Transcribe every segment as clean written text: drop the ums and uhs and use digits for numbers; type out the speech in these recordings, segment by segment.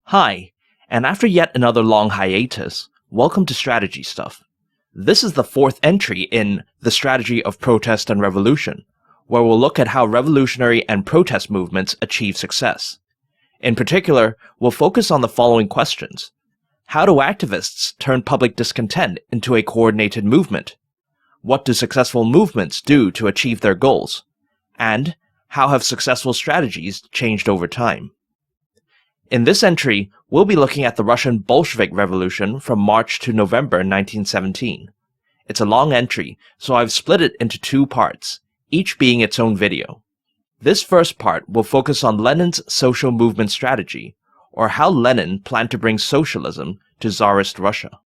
Hi, and after yet another long hiatus, welcome to Strategy Stuff. This is the fourth entry in The Strategy of Protest and Revolution, where we'll look at how revolutionary and protest movements achieve success. In particular, we'll focus on the following questions. How do activists turn public discontent into a coordinated movement? What do successful movements do to achieve their goals? And how have successful strategies changed over time? In this entry, we'll be looking at the Russian Bolshevik Revolution from March to November 1917. It's a long entry, so I've split it into two parts, each being its own video. This first part will focus on Lenin's social movement strategy, or how Lenin planned to bring socialism to Czarist Russia.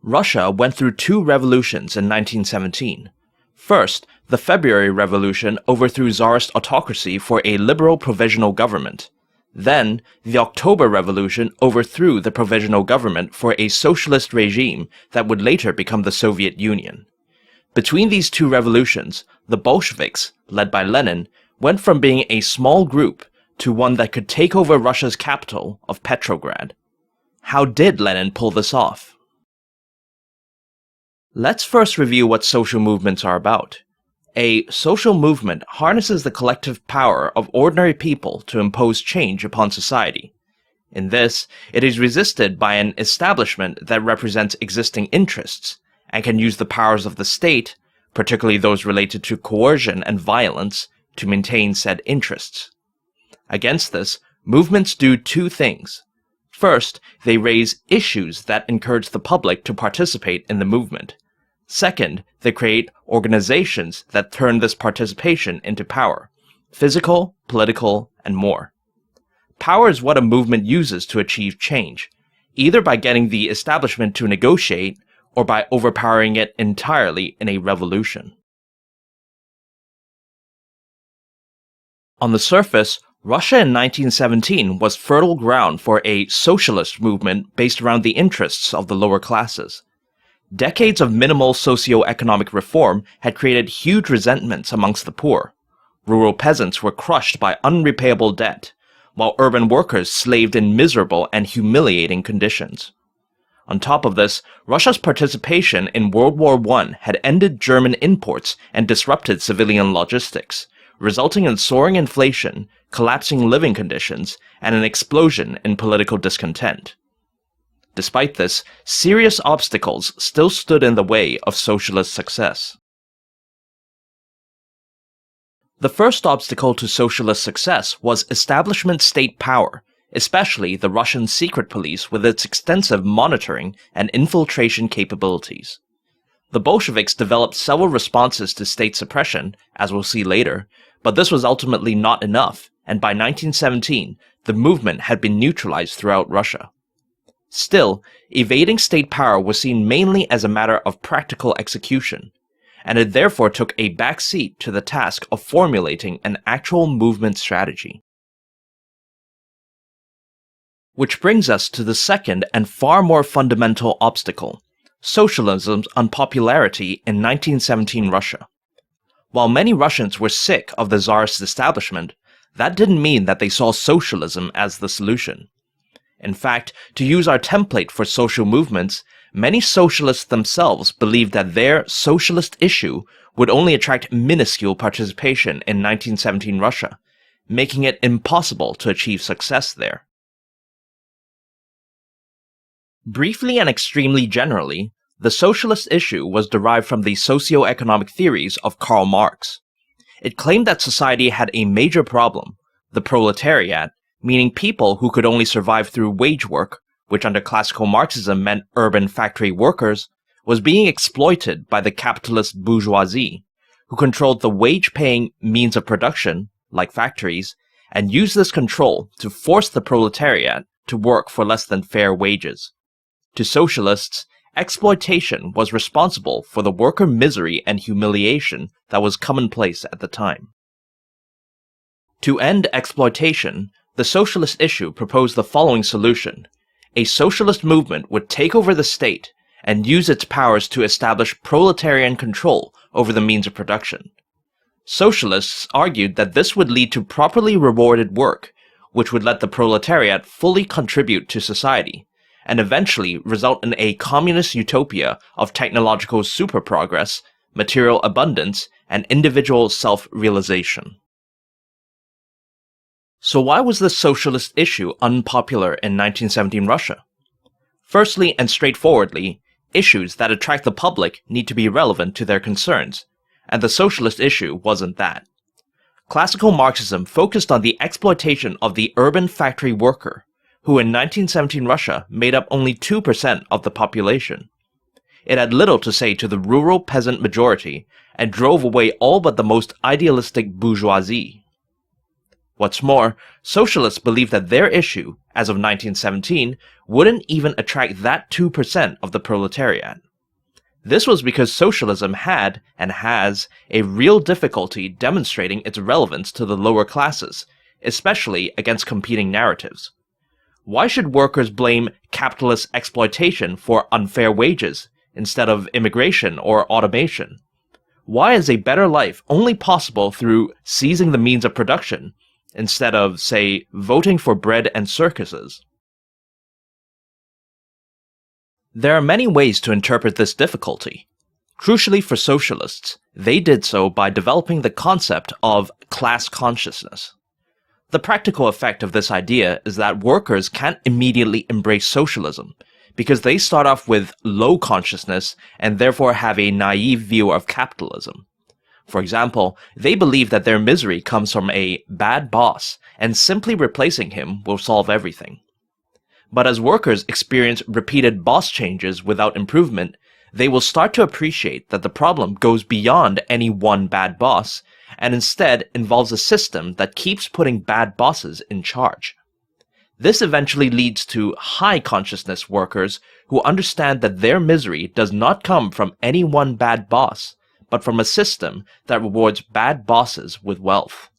Russia went through two revolutions in 1917. First, the February Revolution overthrew Tsarist autocracy for a liberal provisional government. Then, the October Revolution overthrew the provisional government for a socialist regime that would later become the Soviet Union. Between these two revolutions, the Bolsheviks, led by Lenin, went from being a small group to one that could take over Russia's capital of Petrograd. How did Lenin pull this off? Let's first review what social movements are about. A social movement harnesses the collective power of ordinary people to impose change upon society. In this, it is resisted by an establishment that represents existing interests, and can use the powers of the state, particularly those related to coercion and violence, to maintain said interests. Against this, movements do two things. First, they raise issues that encourage the public to participate in the movement. Second, they create organizations that turn this participation into power, physical, political, and more. Power is what a movement uses to achieve change, either by getting the establishment to negotiate or by overpowering it entirely in a revolution. On the surface, Russia in 1917 was fertile ground for a socialist movement based around the interests of the lower classes. Decades of minimal socio-economic reform had created huge resentments amongst the poor. Rural peasants were crushed by unrepayable debt, while urban workers slaved in miserable and humiliating conditions. On top of this, Russia's participation in World War I had ended German imports and disrupted civilian logistics, resulting in soaring inflation, collapsing living conditions, and an explosion in political discontent. Despite this, serious obstacles still stood in the way of socialist success. The first obstacle to socialist success was establishment state power, especially the Russian secret police with its extensive monitoring and infiltration capabilities. The Bolsheviks developed several responses to state suppression, as we'll see later, but this was ultimately not enough, and by 1917, the movement had been neutralized throughout Russia. Still, evading state power was seen mainly as a matter of practical execution, and it therefore took a back seat to the task of formulating an actual movement strategy. Which brings us to the second and far more fundamental obstacle, socialism's unpopularity in 1917 Russia. While many Russians were sick of the Tsarist establishment, that didn't mean that they saw socialism as the solution. In fact, to use our template for social movements, many socialists themselves believed that their socialist issue would only attract minuscule participation in 1917 Russia, making it impossible to achieve success there. Briefly and extremely generally, the socialist issue was derived from the socio-economic theories of Karl Marx. It claimed that society had a major problem, the proletariat, meaning people who could only survive through wage work, which under classical Marxism meant urban factory workers, was being exploited by the capitalist bourgeoisie, who controlled the wage-paying means of production, like factories, and used this control to force the proletariat to work for less than fair wages. To socialists, exploitation was responsible for the worker misery and humiliation that was commonplace at the time. To end exploitation, the socialist issue proposed the following solution. A socialist movement would take over the state and use its powers to establish proletarian control over the means of production. Socialists argued that this would lead to properly rewarded work, which would let the proletariat fully contribute to society, and eventually result in a communist utopia of technological super-progress, material abundance, and individual self-realization. So why was this socialist issue unpopular in 1917 Russia? Firstly and straightforwardly, issues that attract the public need to be relevant to their concerns, and the socialist issue wasn't that. Classical Marxism focused on the exploitation of the urban factory worker, who in 1917 Russia made up only 2% of the population. It had little to say to the rural peasant majority and drove away all but the most idealistic bourgeoisie. What's more, socialists believed that their issue, as of 1917, wouldn't even attract that 2% of the proletariat. This was because socialism had, and has, a real difficulty demonstrating its relevance to the lower classes, especially against competing narratives. Why should workers blame capitalist exploitation for unfair wages, instead of immigration or automation? Why is a better life only possible through seizing the means of production, instead of, say, voting for bread and circuses? There are many ways to interpret this difficulty. Crucially for socialists, they did so by developing the concept of class consciousness. The practical effect of this idea is that workers can't immediately embrace socialism, because they start off with low consciousness and therefore have a naive view of capitalism. For example, they believe that their misery comes from a bad boss, and simply replacing him will solve everything. But as workers experience repeated boss changes without improvement, they will start to appreciate that the problem goes beyond any one bad boss, and instead involves a system that keeps putting bad bosses in charge. This eventually leads to high consciousness workers who understand that their misery does not come from any one bad boss, but from a system that rewards bad bosses with wealth.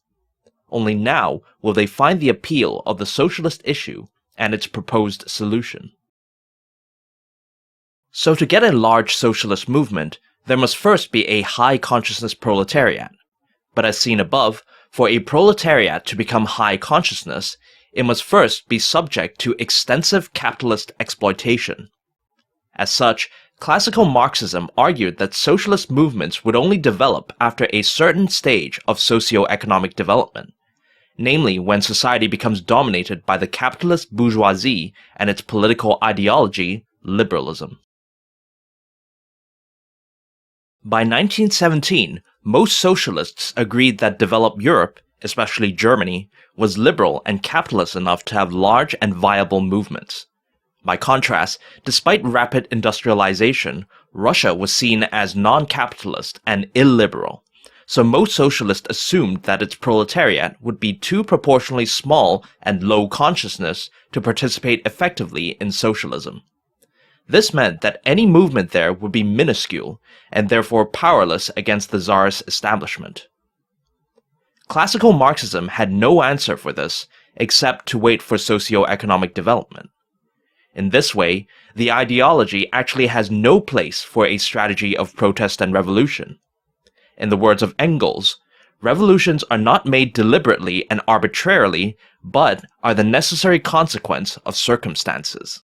Only now will they find the appeal of the socialist issue and its proposed solution. So to get a large socialist movement, there must first be a high consciousness proletariat. But as seen above, for a proletariat to become high consciousness, it must first be subject to extensive capitalist exploitation. As such, classical Marxism argued that socialist movements would only develop after a certain stage of socio-economic development, namely when society becomes dominated by the capitalist bourgeoisie and its political ideology, liberalism. By 1917, most socialists agreed that developed Europe, especially Germany, was liberal and capitalist enough to have large and viable movements. By contrast, despite rapid industrialization, Russia was seen as non-capitalist and illiberal, so most socialists assumed that its proletariat would be too proportionally small and low consciousness to participate effectively in socialism. This meant that any movement there would be minuscule, and therefore powerless against the Tsarist establishment. Classical Marxism had no answer for this, except to wait for socio-economic development. In this way, the ideology actually has no place for a strategy of protest and revolution. In the words of Engels, revolutions are not made deliberately and arbitrarily, but are the necessary consequence of circumstances.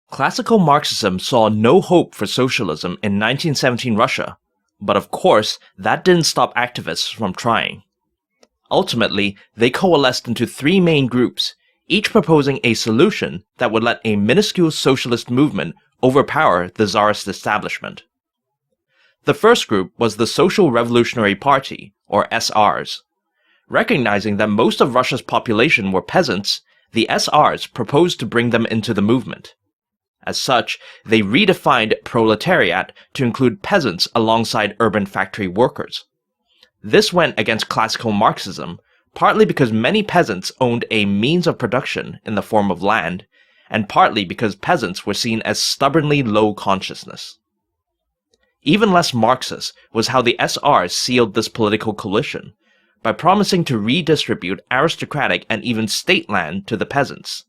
Classical Marxism saw no hope for socialism in 1917 Russia, but of course, that didn't stop activists from trying. Ultimately, they coalesced into three main groups, each proposing a solution that would let a minuscule socialist movement overpower the Tsarist establishment. The first group was the Social Revolutionary Party, or SRs. Recognizing that most of Russia's population were peasants, the SRs proposed to bring them into the movement. As such, they redefined proletariat to include peasants alongside urban factory workers. This went against classical Marxism, partly because many peasants owned a means of production in the form of land, and partly because peasants were seen as stubbornly low consciousness. Even less Marxist was how the SRs sealed this political coalition, by promising to redistribute aristocratic and even state land to the peasants.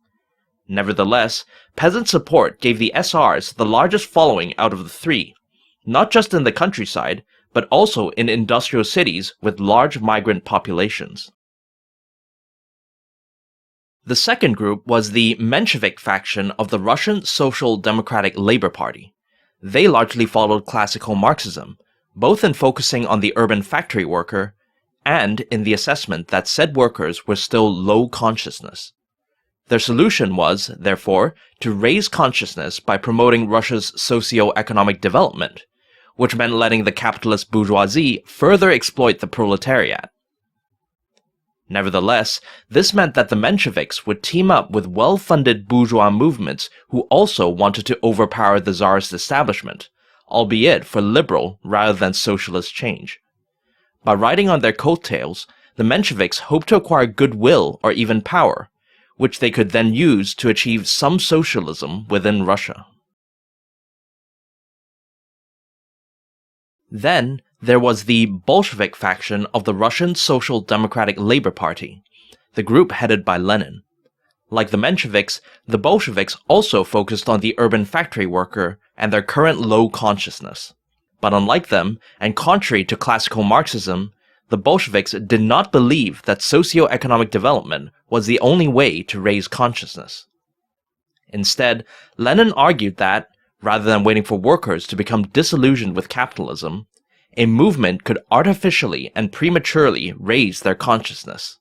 Nevertheless, peasant support gave the SRs the largest following out of the three, not just in the countryside, but also in industrial cities with large migrant populations. The second group was the Menshevik faction of the Russian Social Democratic Labor Party. They largely followed classical Marxism, both in focusing on the urban factory worker and in the assessment that said workers were still low consciousness. Their solution was, therefore, to raise consciousness by promoting Russia's socio-economic development, which meant letting the capitalist bourgeoisie further exploit the proletariat. Nevertheless, this meant that the Mensheviks would team up with well-funded bourgeois movements who also wanted to overpower the Czarist establishment, albeit for liberal rather than socialist change. By riding on their coattails, the Mensheviks hoped to acquire goodwill or even power, which they could then use to achieve some socialism within Russia. Then, there was the Bolshevik faction of the Russian Social Democratic Labor Party, the group headed by Lenin. Like the Mensheviks, the Bolsheviks also focused on the urban factory worker and their current low consciousness. But unlike them, and contrary to classical Marxism, the Bolsheviks did not believe that socio-economic development was the only way to raise consciousness. Instead, Lenin argued that, rather than waiting for workers to become disillusioned with capitalism, a movement could artificially and prematurely raise their consciousness.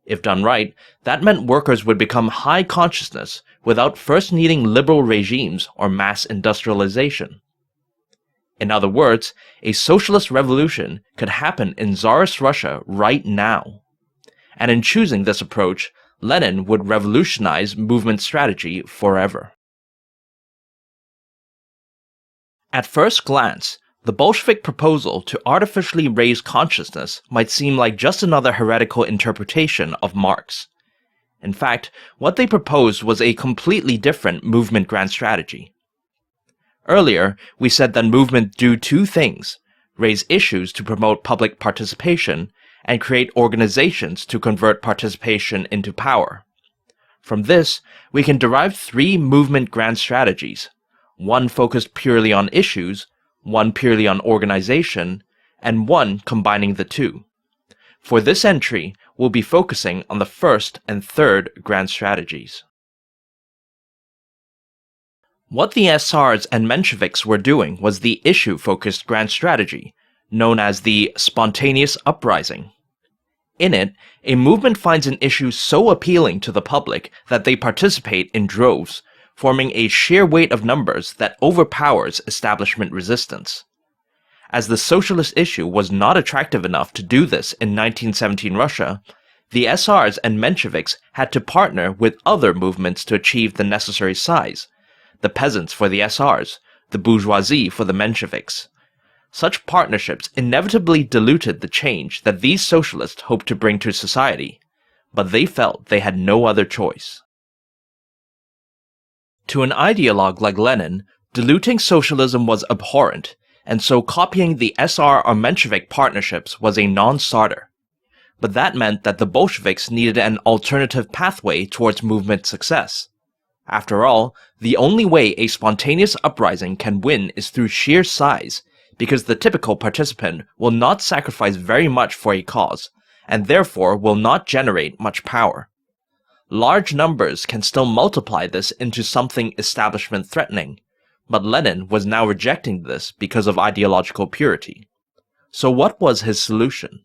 If done right, that meant workers would become high consciousness without first needing liberal regimes or mass industrialization. In other words, a socialist revolution could happen in Czarist Russia right now. And in choosing this approach, Lenin would revolutionize movement strategy forever. At first glance, the Bolshevik proposal to artificially raise consciousness might seem like just another heretical interpretation of Marx. In fact, what they proposed was a completely different movement grand strategy. Earlier, we said that movement do two things: raise issues to promote public participation, and create organizations to convert participation into power. From this, we can derive three movement grand strategies: one focused purely on issues, one purely on organization, and one combining the two. For this entry, we'll be focusing on the first and third grand strategies. What the SRs and Mensheviks were doing was the issue-focused grand strategy, known as the spontaneous uprising. In it, a movement finds an issue so appealing to the public that they participate in droves, forming a sheer weight of numbers that overpowers establishment resistance. As the socialist issue was not attractive enough to do this in 1917 Russia, the SRs and Mensheviks had to partner with other movements to achieve the necessary size: the peasants for the SRs, the bourgeoisie for the Mensheviks. Such partnerships inevitably diluted the change that these socialists hoped to bring to society, but they felt they had no other choice. To an ideologue like Lenin, diluting socialism was abhorrent, and so copying the SR or Menshevik partnerships was a non-starter. But that meant that the Bolsheviks needed an alternative pathway towards movement success. After all, the only way a spontaneous uprising can win is through sheer size, because the typical participant will not sacrifice very much for a cause, and therefore will not generate much power. Large numbers can still multiply this into something establishment-threatening, but Lenin was now rejecting this because of ideological purity. So what was his solution?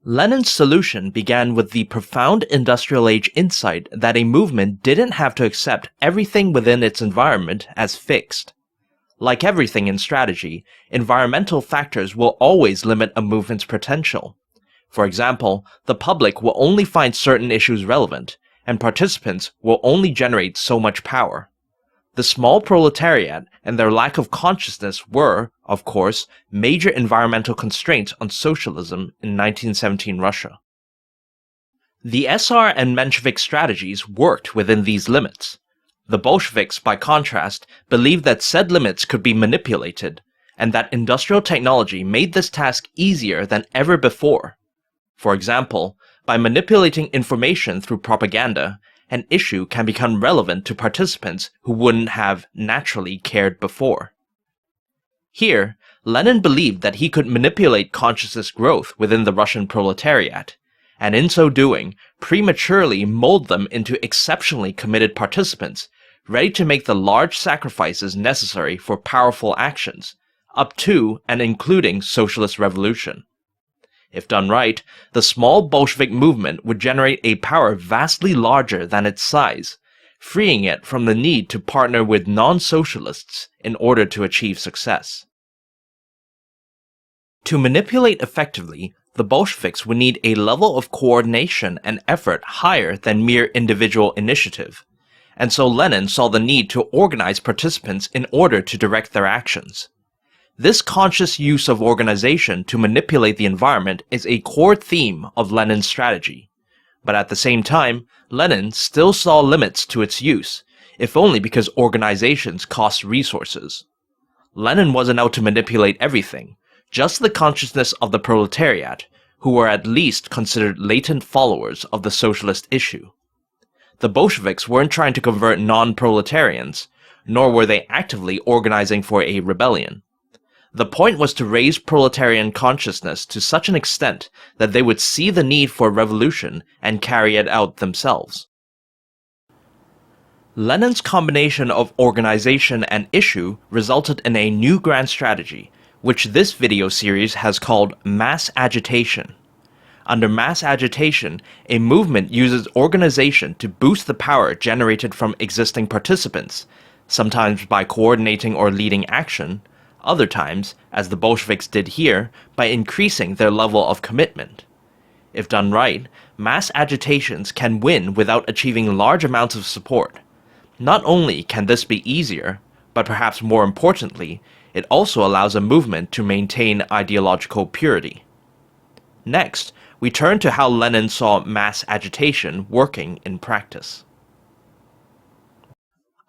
Lenin's solution began with the profound industrial age insight that a movement didn't have to accept everything within its environment as fixed. Like everything in strategy, environmental factors will always limit a movement's potential. For example, the public will only find certain issues relevant, and participants will only generate so much power. The small proletariat and their lack of consciousness were, of course, major environmental constraints on socialism in 1917 Russia. The SR and Menshevik strategies worked within these limits. The Bolsheviks, by contrast, believed that said limits could be manipulated, and that industrial technology made this task easier than ever before. For example, by manipulating information through propaganda, an issue can become relevant to participants who wouldn't have naturally cared before. Here, Lenin believed that he could manipulate consciousness growth within the Russian proletariat, and in so doing, prematurely mold them into exceptionally committed participants, ready to make the large sacrifices necessary for powerful actions, up to and including socialist revolution. If done right, the small Bolshevik movement would generate a power vastly larger than its size, freeing it from the need to partner with non-socialists in order to achieve success. To manipulate effectively, the Bolsheviks would need a level of coordination and effort higher than mere individual initiative, and so Lenin saw the need to organize participants in order to direct their actions. This conscious use of organization to manipulate the environment is a core theme of Lenin's strategy, but at the same time, Lenin still saw limits to its use, if only because organizations cost resources. Lenin wasn't out to manipulate everything, just the consciousness of the proletariat, who were at least considered latent followers of the socialist issue. The Bolsheviks weren't trying to convert non-proletarians, nor were they actively organizing for a rebellion. The point was to raise proletarian consciousness to such an extent that they would see the need for revolution and carry it out themselves. Lenin's combination of organization and issue resulted in a new grand strategy, which this video series has called mass agitation. Under mass agitation, a movement uses organization to boost the power generated from existing participants, sometimes by coordinating or leading action, other times, as the Bolsheviks did here, by increasing their level of commitment. If done right, mass agitations can win without achieving large amounts of support. Not only can this be easier, but perhaps more importantly, it also allows a movement to maintain ideological purity. Next, we turn to how Lenin saw mass agitation working in practice.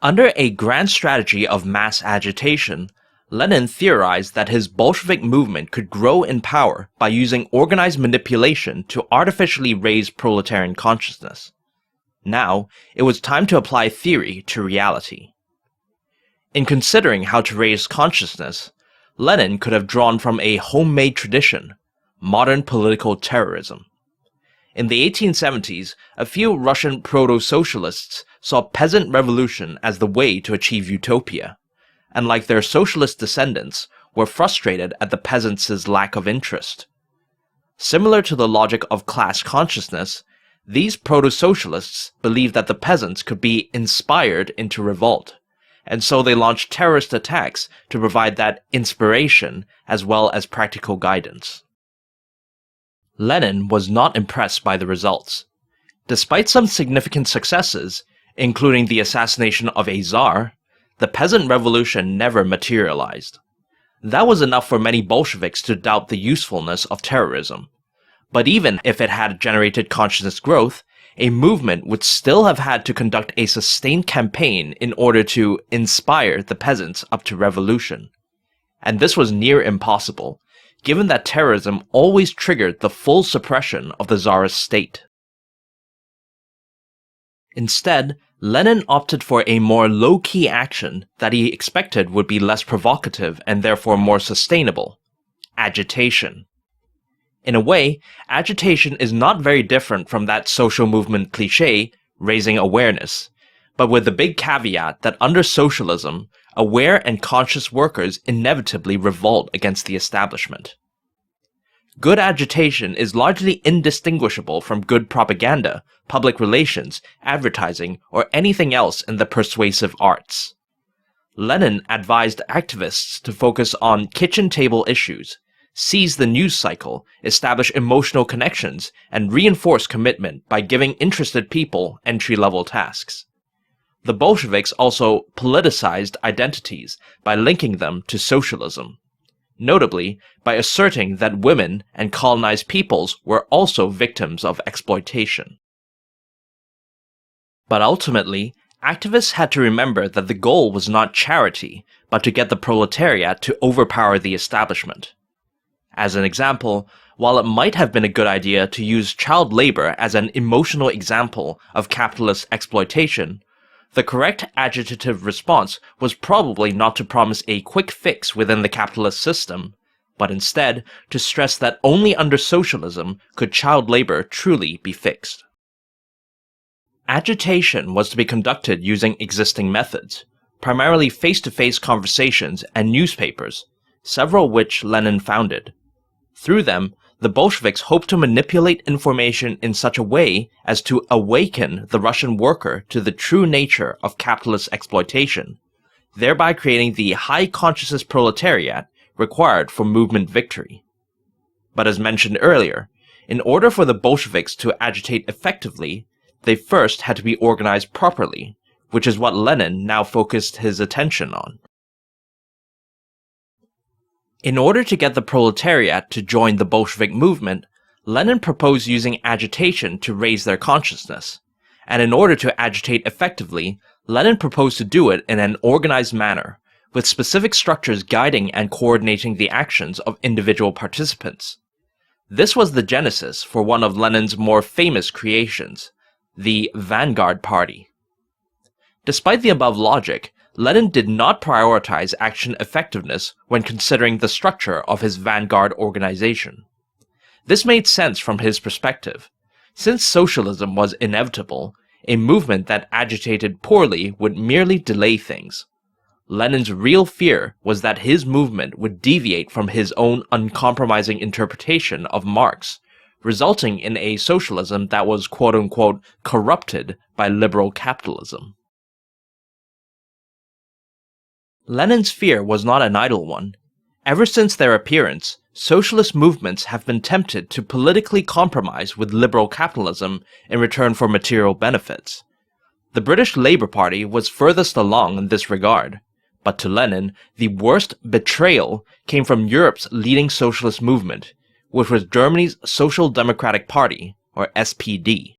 Under a grand strategy of mass agitation, Lenin theorized that his Bolshevik movement could grow in power by using organized manipulation to artificially raise proletarian consciousness. Now, it was time to apply theory to reality. In considering how to raise consciousness, Lenin could have drawn from a homemade tradition, modern political terrorism. In the 1870s, a few Russian proto-socialists saw peasant revolution as the way to achieve utopia, and like their socialist descendants, were frustrated at the peasants' lack of interest. Similar to the logic of class consciousness, these proto-socialists believed that the peasants could be inspired into revolt, and so they launched terrorist attacks to provide that inspiration as well as practical guidance. Lenin was not impressed by the results. Despite some significant successes, including the assassination of a czar, the peasant revolution never materialized. That was enough for many Bolsheviks to doubt the usefulness of terrorism. But even if it had generated consciousness growth, a movement would still have had to conduct a sustained campaign in order to inspire the peasants up to revolution. And this was near impossible, given that terrorism always triggered the full suppression of the Tsarist state. Instead, Lenin opted for a more low-key action that he expected would be less provocative and therefore more sustainable: agitation. In a way, agitation is not very different from that social movement cliché, raising awareness, but with the big caveat that under socialism, aware and conscious workers inevitably revolt against the establishment. Good agitation is largely indistinguishable from good propaganda, public relations, advertising, or anything else in the persuasive arts. Lenin advised activists to focus on kitchen table issues, seize the news cycle, establish emotional connections, and reinforce commitment by giving interested people entry-level tasks. The Bolsheviks also politicized identities by linking them to socialism, notably by asserting that women and colonized peoples were also victims of exploitation. But ultimately, activists had to remember that the goal was not charity, but to get the proletariat to overpower the establishment. As an example, while it might have been a good idea to use child labor as an emotional example of capitalist exploitation, the correct agitative response was probably not to promise a quick fix within the capitalist system, but instead to stress that only under socialism could child labor truly be fixed. Agitation was to be conducted using existing methods, primarily face-to-face conversations and newspapers, several which Lenin founded. Through them, the Bolsheviks hoped to manipulate information in such a way as to awaken the Russian worker to the true nature of capitalist exploitation, thereby creating the high consciousness proletariat required for movement victory. But as mentioned earlier, in order for the Bolsheviks to agitate effectively, they first had to be organized properly, which is what Lenin now focused his attention on. In order to get the proletariat to join the Bolshevik movement, Lenin proposed using agitation to raise their consciousness, and in order to agitate effectively, Lenin proposed to do it in an organized manner, with specific structures guiding and coordinating the actions of individual participants. This was the genesis for one of Lenin's more famous creations, the Vanguard Party. Despite the above logic, Lenin did not prioritize action effectiveness when considering the structure of his Vanguard organization. This made sense from his perspective. Since socialism was inevitable, a movement that agitated poorly would merely delay things. Lenin's real fear was that his movement would deviate from his own uncompromising interpretation of Marx, resulting in a socialism that was quote-unquote corrupted by liberal capitalism. Lenin's fear was not an idle one. Ever since their appearance, socialist movements have been tempted to politically compromise with liberal capitalism in return for material benefits. The British Labour Party was furthest along in this regard, but to Lenin, the worst betrayal came from Europe's leading socialist movement, which was Germany's Social Democratic Party, or SPD.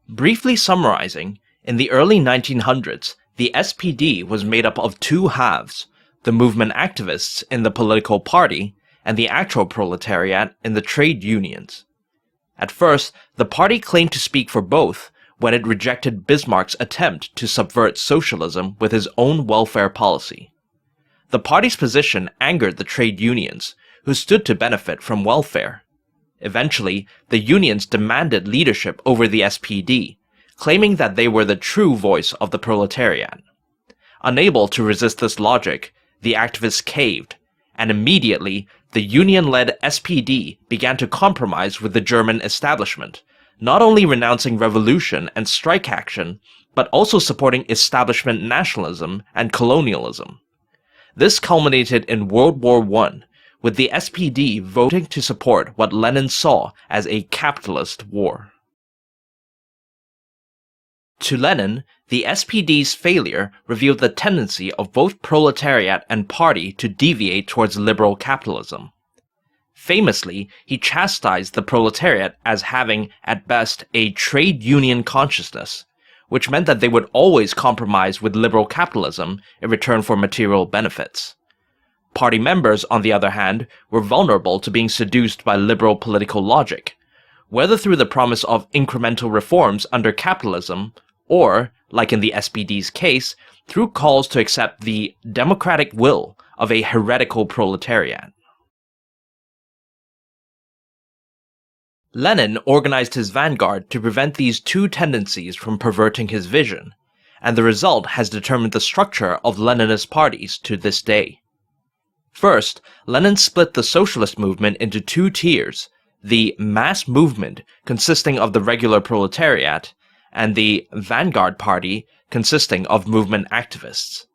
Briefly summarizing, in the early 1900s, the SPD was made up of two halves, the movement activists in the political party and the actual proletariat in the trade unions. At first, the party claimed to speak for both when it rejected Bismarck's attempt to subvert socialism with his own welfare policy. The party's position angered the trade unions, who stood to benefit from welfare. Eventually, the unions demanded leadership over the SPD, claiming that they were the true voice of the proletariat. Unable to resist this logic, the activists caved, and immediately the union-led SPD began to compromise with the German establishment, not only renouncing revolution and strike action, but also supporting establishment nationalism and colonialism. This culminated in World War I, with the SPD voting to support what Lenin saw as a capitalist war. To Lenin, the SPD's failure revealed the tendency of both proletariat and party to deviate towards liberal capitalism. Famously, he chastised the proletariat as having, at best, a trade union consciousness, which meant that they would always compromise with liberal capitalism in return for material benefits. Party members, on the other hand, were vulnerable to being seduced by liberal political logic, whether through the promise of incremental reforms under capitalism, or, like in the SPD's case, through calls to accept the democratic will of a heretical proletariat. Lenin organized his vanguard to prevent these two tendencies from perverting his vision, and the result has determined the structure of Leninist parties to this day. First, Lenin split the socialist movement into two tiers, the mass movement, consisting of the regular proletariat, and the Vanguard Party, consisting of movement activists.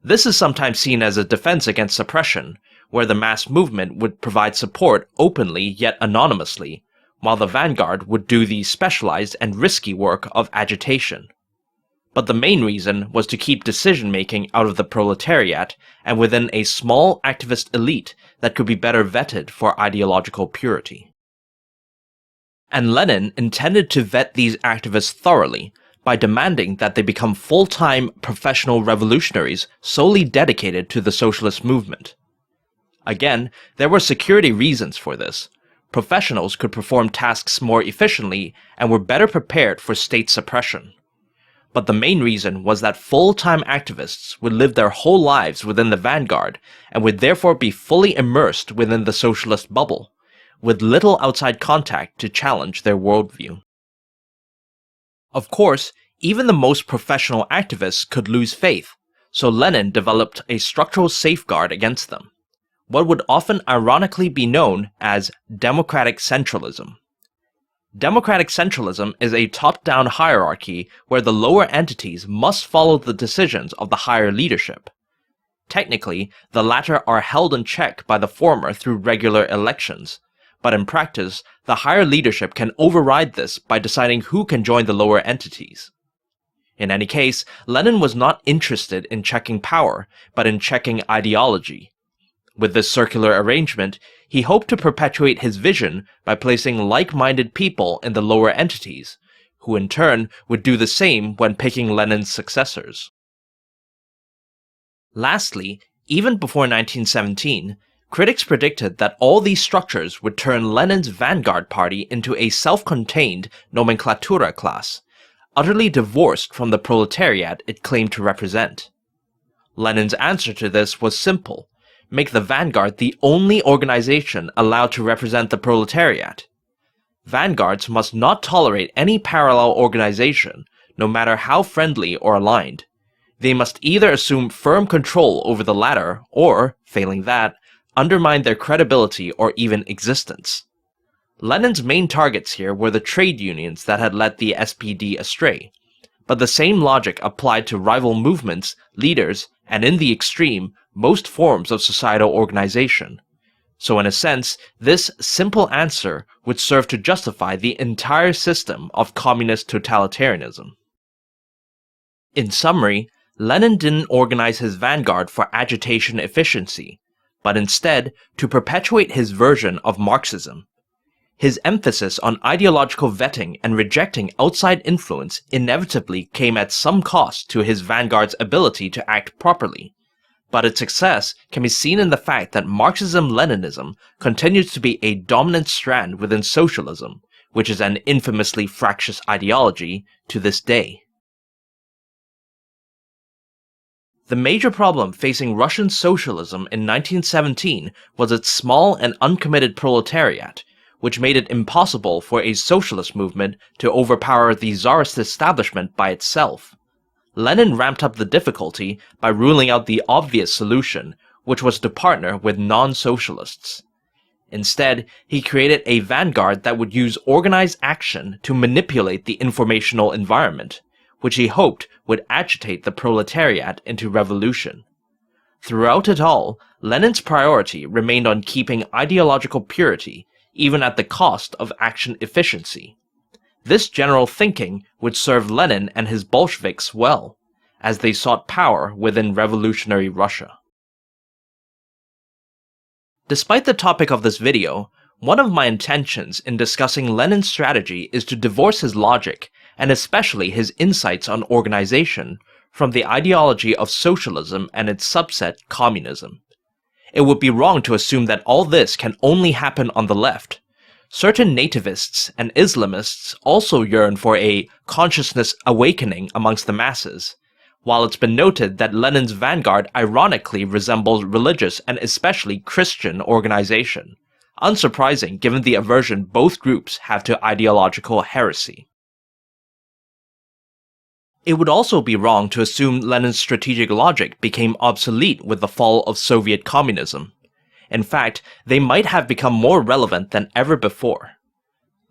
This is sometimes seen as a defense against suppression, where the mass movement would provide support openly yet anonymously, while the vanguard would do the specialized and risky work of agitation. But the main reason was to keep decision-making out of the proletariat and within a small activist elite that could be better vetted for ideological purity. And Lenin intended to vet these activists thoroughly by demanding that they become full-time professional revolutionaries solely dedicated to the socialist movement. Again, there were security reasons for this. Professionals could perform tasks more efficiently and were better prepared for state suppression. but the main reason was that full-time activists would live their whole lives within the Vanguard and would therefore be fully immersed within the socialist bubble, with little outside contact to challenge their worldview. Of course, even the most professional activists could lose faith, so Lenin developed a structural safeguard against them, what would often ironically be known as democratic centralism. Democratic centralism is a top-down hierarchy where the lower entities must follow the decisions of the higher leadership. Technically, the latter are held in check by the former through regular elections, but in practice, the higher leadership can override this by deciding who can join the lower entities. In any case, Lenin was not interested in checking power, but in checking ideology. With this circular arrangement, he hoped to perpetuate his vision by placing like-minded people in the lower entities, who in turn would do the same when picking Lenin's successors. Lastly, even before 1917, critics predicted that all these structures would turn Lenin's Vanguard Party into a self-contained nomenklatura class, utterly divorced from the proletariat it claimed to represent. Lenin's answer to this was simple: make the Vanguard the only organization allowed to represent the proletariat. Vanguards must not tolerate any parallel organization, no matter how friendly or aligned. They must either assume firm control over the latter, or, failing that, undermine their credibility or even existence. Lenin's main targets here were the trade unions that had led the SPD astray, but the same logic applied to rival movements, leaders, and in the extreme, most forms of societal organization. So in a sense, this simple answer would serve to justify the entire system of communist totalitarianism. In summary, Lenin didn't organize his vanguard for agitation efficiency, but instead to perpetuate his version of Marxism. His emphasis on ideological vetting and rejecting outside influence inevitably came at some cost to his vanguard's ability to act properly, but its success can be seen in the fact that Marxism-Leninism continues to be a dominant strand within socialism, which is an infamously fractious ideology to this day. The major problem facing Russian socialism in 1917 was its small and uncommitted proletariat, which made it impossible for a socialist movement to overpower the Czarist establishment by itself. Lenin ramped up the difficulty by ruling out the obvious solution, which was to partner with non-socialists. Instead, he created a vanguard that would use organized action to manipulate the informational environment, which he hoped would agitate the proletariat into revolution. Throughout it all, Lenin's priority remained on keeping ideological purity, even at the cost of action efficiency. This general thinking would serve Lenin and his Bolsheviks well, as they sought power within revolutionary Russia. Despite the topic of this video, one of my intentions in discussing Lenin's strategy is to divorce his logic, and especially his insights on organization, from the ideology of socialism and its subset, communism. It would be wrong to assume that all this can only happen on the left. Certain nativists and Islamists also yearn for a consciousness awakening amongst the masses, while it's been noted that Lenin's vanguard ironically resembles religious and especially Christian organization, unsurprising given the aversion both groups have to ideological heresy. It would also be wrong to assume Lenin's strategic logic became obsolete with the fall of Soviet communism. In fact, they might have become more relevant than ever before.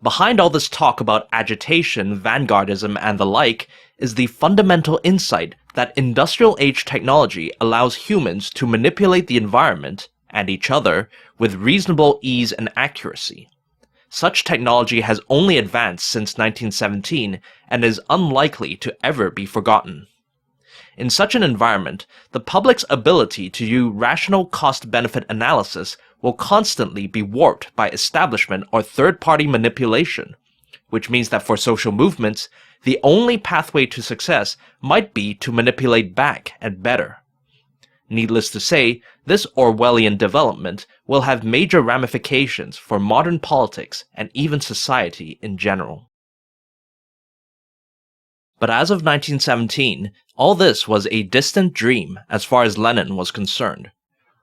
Behind all this talk about agitation, vanguardism, and the like is the fundamental insight that industrial age technology allows humans to manipulate the environment, and each other, with reasonable ease and accuracy. Such technology has only advanced since 1917 and is unlikely to ever be forgotten. In such an environment, the public's ability to do rational cost-benefit analysis will constantly be warped by establishment or third-party manipulation, which means that for social movements, the only pathway to success might be to manipulate back and better. Needless to say, this Orwellian development will have major ramifications for modern politics and even society in general. But as of 1917, all this was a distant dream as far as Lenin was concerned.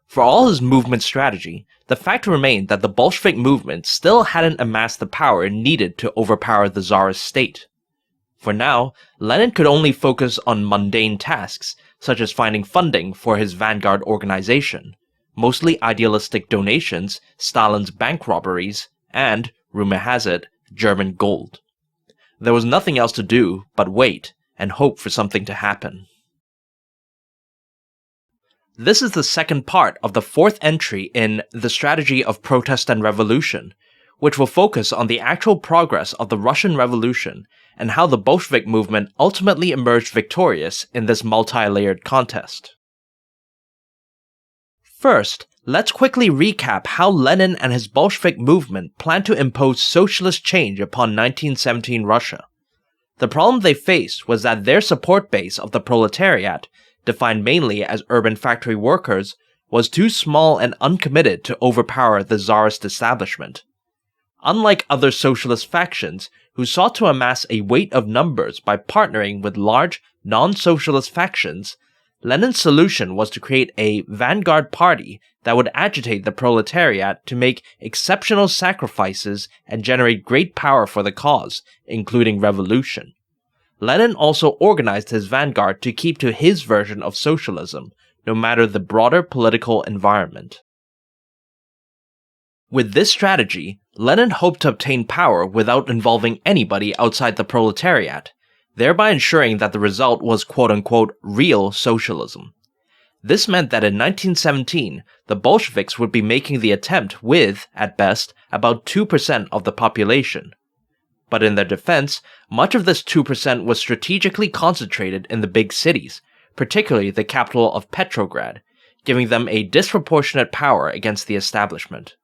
For all his movement strategy, the fact remained that the Bolshevik movement still hadn't amassed the power needed to overpower the Tsarist state. For now, Lenin could only focus on mundane tasks, such as finding funding for his Vanguard organization, mostly idealistic donations, Stalin's bank robberies, and, rumor has it, German gold. There was nothing else to do but wait and hope for something to happen. This is the second part of the fourth entry in The Strategy of Protest and Revolution, which will focus on the actual progress of the Russian Revolution and how the Bolshevik movement ultimately emerged victorious in this multi-layered contest. First, let's quickly recap how Lenin and his Bolshevik movement planned to impose socialist change upon 1917 Russia. The problem they faced was that their support base of the proletariat, defined mainly as urban factory workers, was too small and uncommitted to overpower the Tsarist establishment. Unlike other socialist factions, who sought to amass a weight of numbers by partnering with large, non-socialist factions, Lenin's solution was to create a vanguard party that would agitate the proletariat to make exceptional sacrifices and generate great power for the cause, including revolution. Lenin also organized his vanguard to keep to his version of socialism, no matter the broader political environment. With this strategy, Lenin hoped to obtain power without involving anybody outside the proletariat, thereby ensuring that the result was quote-unquote real socialism. This meant that in 1917, the Bolsheviks would be making the attempt with, at best, about 2% of the population. But in their defense, much of this 2% was strategically concentrated in the big cities, particularly the capital of Petrograd, giving them a disproportionate power against the establishment.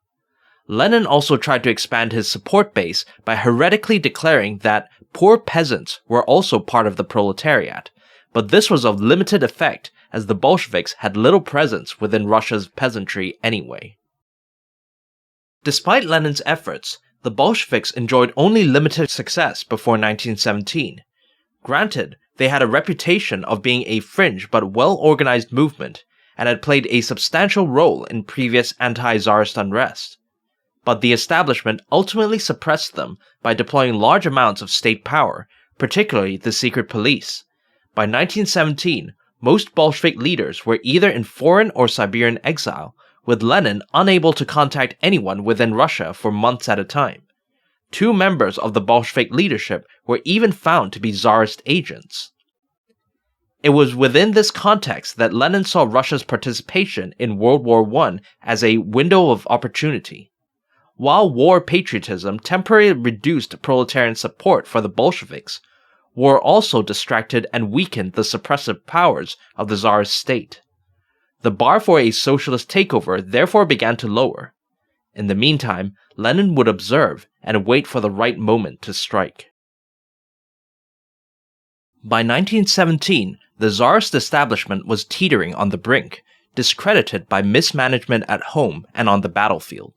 Lenin also tried to expand his support base by heretically declaring that poor peasants were also part of the proletariat, but this was of limited effect as the Bolsheviks had little presence within Russia's peasantry anyway. Despite Lenin's efforts, the Bolsheviks enjoyed only limited success before 1917. Granted, they had a reputation of being a fringe but well-organized movement, and had played a substantial role in previous anti-Tsarist unrest. But the establishment ultimately suppressed them by deploying large amounts of state power, particularly the secret police. By 1917, most Bolshevik leaders were either in foreign or Siberian exile, with Lenin unable to contact anyone within Russia for months at a time. 2 members of the Bolshevik leadership were even found to be Tsarist agents. It was within this context that Lenin saw Russia's participation in World War I as a window of opportunity. While war patriotism temporarily reduced proletarian support for the Bolsheviks, war also distracted and weakened the suppressive powers of the Tsarist state. The bar for a socialist takeover therefore began to lower. In the meantime, Lenin would observe and wait for the right moment to strike. By 1917, the Tsarist establishment was teetering on the brink, discredited by mismanagement at home and on the battlefield.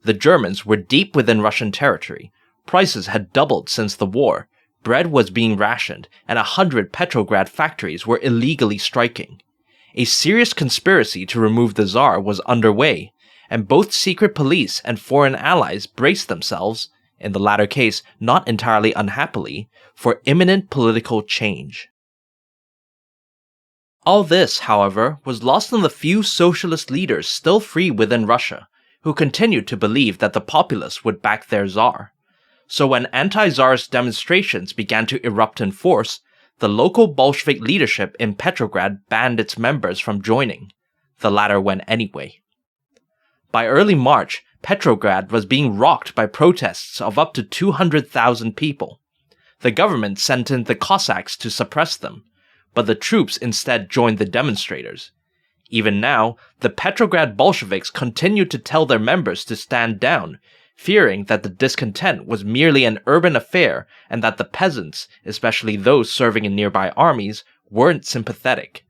The Germans were deep within Russian territory, prices had doubled since the war, bread was being rationed, and 100 Petrograd factories were illegally striking. A serious conspiracy to remove the Tsar was underway, and both secret police and foreign allies braced themselves, in the latter case not entirely unhappily, for imminent political change. All this, however, was lost on the few socialist leaders still free within Russia, who continued to believe that the populace would back their Tsar. So when anti-Tsarist demonstrations began to erupt in force, the local Bolshevik leadership in Petrograd banned its members from joining. The latter went anyway. By early March, Petrograd was being rocked by protests of up to 200,000 people. The government sent in the Cossacks to suppress them, but the troops instead joined the demonstrators. Even now, the Petrograd Bolsheviks continued to tell their members to stand down, fearing that the discontent was merely an urban affair and that the peasants, especially those serving in nearby armies, weren't sympathetic.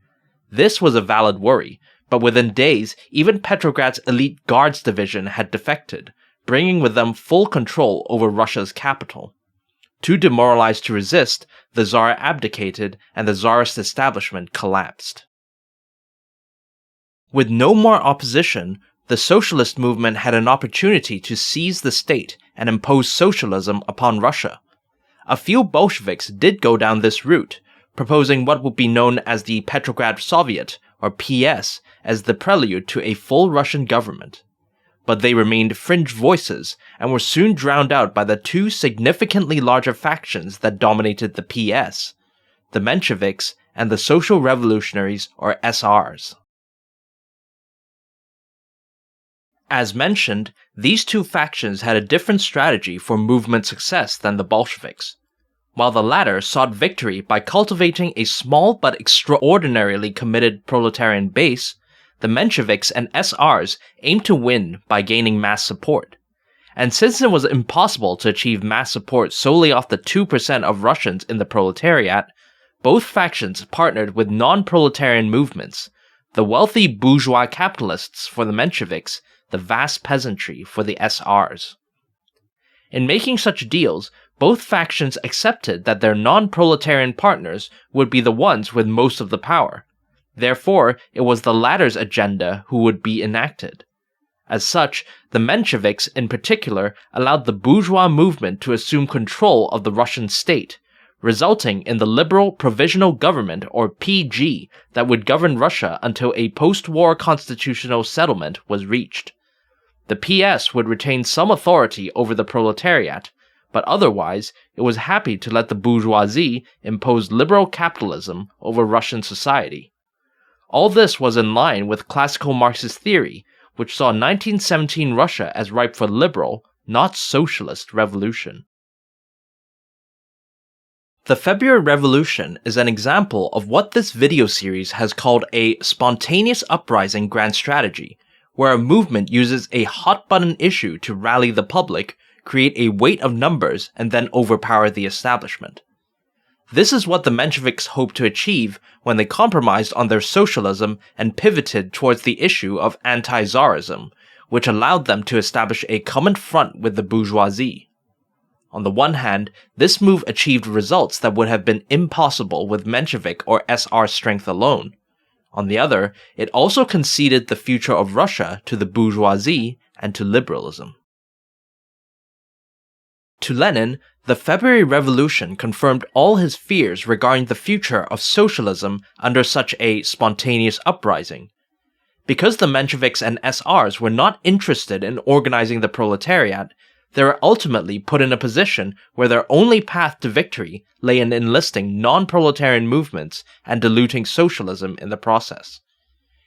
This was a valid worry, but within days, even Petrograd's elite guards division had defected, bringing with them full control over Russia's capital. Too demoralized to resist, the Tsar abdicated and the Czarist establishment collapsed. With no more opposition, the socialist movement had an opportunity to seize the state and impose socialism upon Russia. A few Bolsheviks did go down this route, proposing what would be known as the Petrograd Soviet, or PS, as the prelude to a full Russian government. But they remained fringe voices and were soon drowned out by the two significantly larger factions that dominated the PS, the Mensheviks and the Social Revolutionaries, or SRs. As mentioned, these two factions had a different strategy for movement success than the Bolsheviks. While the latter sought victory by cultivating a small but extraordinarily committed proletarian base, the Mensheviks and SRs aimed to win by gaining mass support. And since it was impossible to achieve mass support solely off the 2% of Russians in the proletariat, both factions partnered with non-proletarian movements, the wealthy bourgeois capitalists for the Mensheviks, the vast peasantry for the SRs. In making such deals, both factions accepted that their non-proletarian partners would be the ones with most of the power. Therefore, it was the latter's agenda who would be enacted. As such, the Mensheviks in particular allowed the bourgeois movement to assume control of the Russian state, resulting in the Liberal Provisional Government, or PG, that would govern Russia until a post-war constitutional settlement was reached. The PS would retain some authority over the proletariat, but otherwise it was happy to let the bourgeoisie impose liberal capitalism over Russian society. All this was in line with classical Marxist theory, which saw 1917 Russia as ripe for liberal, not socialist revolution. The February Revolution is an example of what this video series has called a spontaneous uprising grand strategy, where a movement uses a hot-button issue to rally the public, create a weight of numbers, and then overpower the establishment. This is what the Mensheviks hoped to achieve when they compromised on their socialism and pivoted towards the issue of anti-Tsarism, which allowed them to establish a common front with the bourgeoisie. On the one hand, this move achieved results that would have been impossible with Menshevik or SR strength alone. On the other, it also conceded the future of Russia to the bourgeoisie and to liberalism. To Lenin, the February Revolution confirmed all his fears regarding the future of socialism under such a spontaneous uprising. Because the Mensheviks and SRs were not interested in organizing the proletariat, they were ultimately put in a position where their only path to victory lay in enlisting non-proletarian movements and diluting socialism in the process.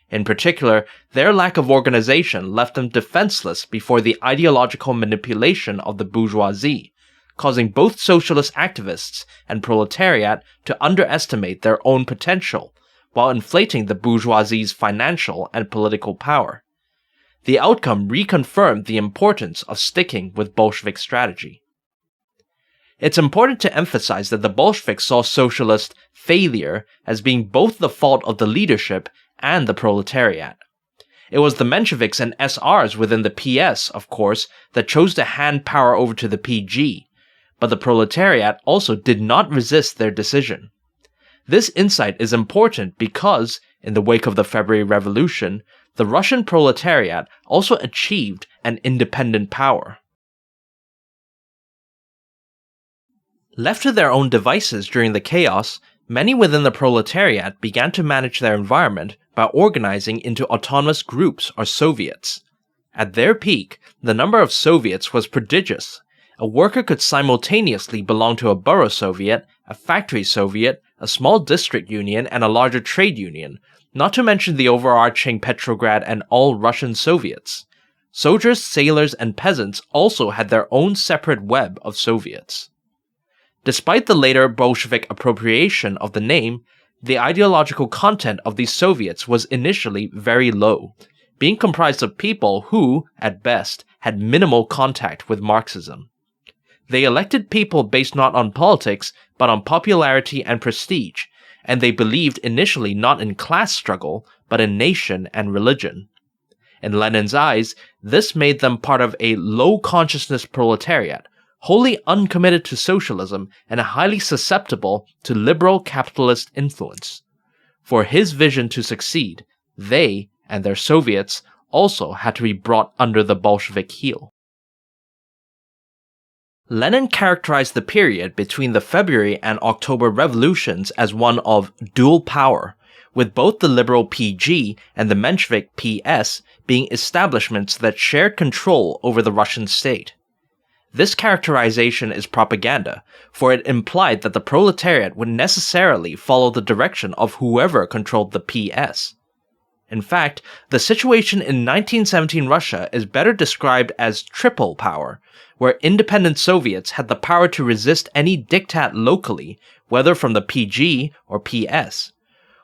In particular, their lack of organization left them defenseless before the ideological manipulation of the bourgeoisie, causing both socialist activists and proletariat to underestimate their own potential, while inflating the bourgeoisie's financial and political power. The outcome reconfirmed the importance of sticking with Bolshevik strategy. It's important to emphasize that the Bolsheviks saw socialist failure as being both the fault of the leadership and the proletariat. It was the Mensheviks and SRs within the PS, of course, that chose to hand power over to the PG, but the proletariat also did not resist their decision. This insight is important because, in the wake of the February Revolution, the Russian proletariat also achieved an independent power. Left to their own devices during the chaos, many within the proletariat began to manage their environment by organizing into autonomous groups or Soviets. At their peak, the number of Soviets was prodigious. A worker could simultaneously belong to a borough Soviet, a factory Soviet, a small district union, and a larger trade union, not to mention the overarching Petrograd and all Russian Soviets. Soldiers, sailors, and peasants also had their own separate web of Soviets. Despite the later Bolshevik appropriation of the name, the ideological content of these Soviets was initially very low, being comprised of people who, at best, had minimal contact with Marxism. They elected people based not on politics, but on popularity and prestige, and they believed initially not in class struggle, but in nation and religion. In Lenin's eyes, this made them part of a low-consciousness proletariat, wholly uncommitted to socialism and highly susceptible to liberal capitalist influence. For his vision to succeed, they, and their Soviets, also had to be brought under the Bolshevik heel. Lenin characterized the period between the February and October revolutions as one of dual power, with both the liberal PG and the Menshevik PS being establishments that shared control over the Russian state. This characterization is propaganda, for it implied that the proletariat would necessarily follow the direction of whoever controlled the PS. In fact, the situation in 1917 Russia is better described as triple power, where independent Soviets had the power to resist any diktat locally, whether from the PG or PS.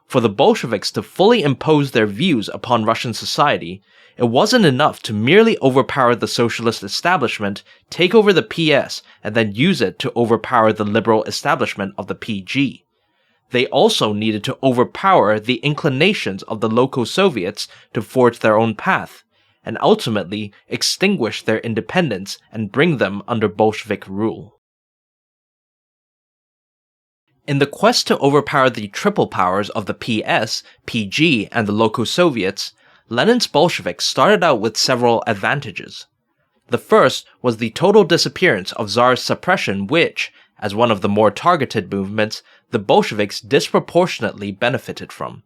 For the Bolsheviks to fully impose their views upon Russian society, it wasn't enough to merely overpower the socialist establishment, take over the PS, and then use it to overpower the liberal establishment of the PG. They also needed to overpower the inclinations of the local Soviets to forge their own path, and ultimately extinguish their independence and bring them under Bolshevik rule. In the quest to overpower the triple powers of the PS, PG, and the local Soviets, Lenin's Bolsheviks started out with several advantages. The first was the total disappearance of Tsarist suppression which, as one of the more targeted movements, the Bolsheviks disproportionately benefited from.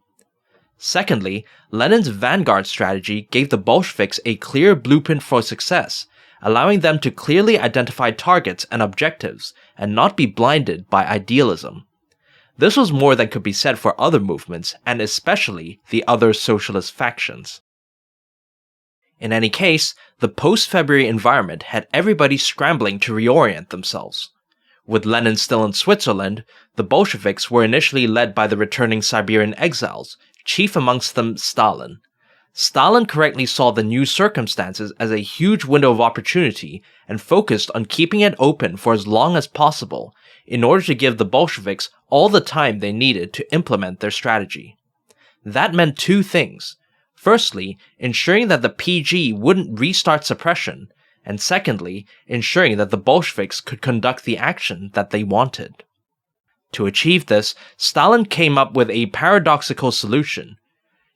Secondly, Lenin's Vanguard strategy gave the Bolsheviks a clear blueprint for success, allowing them to clearly identify targets and objectives and not be blinded by idealism. This was more than could be said for other movements, and especially the other socialist factions. In any case, the post-February environment had everybody scrambling to reorient themselves. With Lenin still in Switzerland, the Bolsheviks were initially led by the returning Siberian exiles, chief amongst them Stalin. Stalin correctly saw the new circumstances as a huge window of opportunity and focused on keeping it open for as long as possible, in order to give the Bolsheviks all the time they needed to implement their strategy. That meant two things. Firstly, ensuring that the PG wouldn't restart suppression, and secondly, ensuring that the Bolsheviks could conduct the action that they wanted. To achieve this, Stalin came up with a paradoxical solution.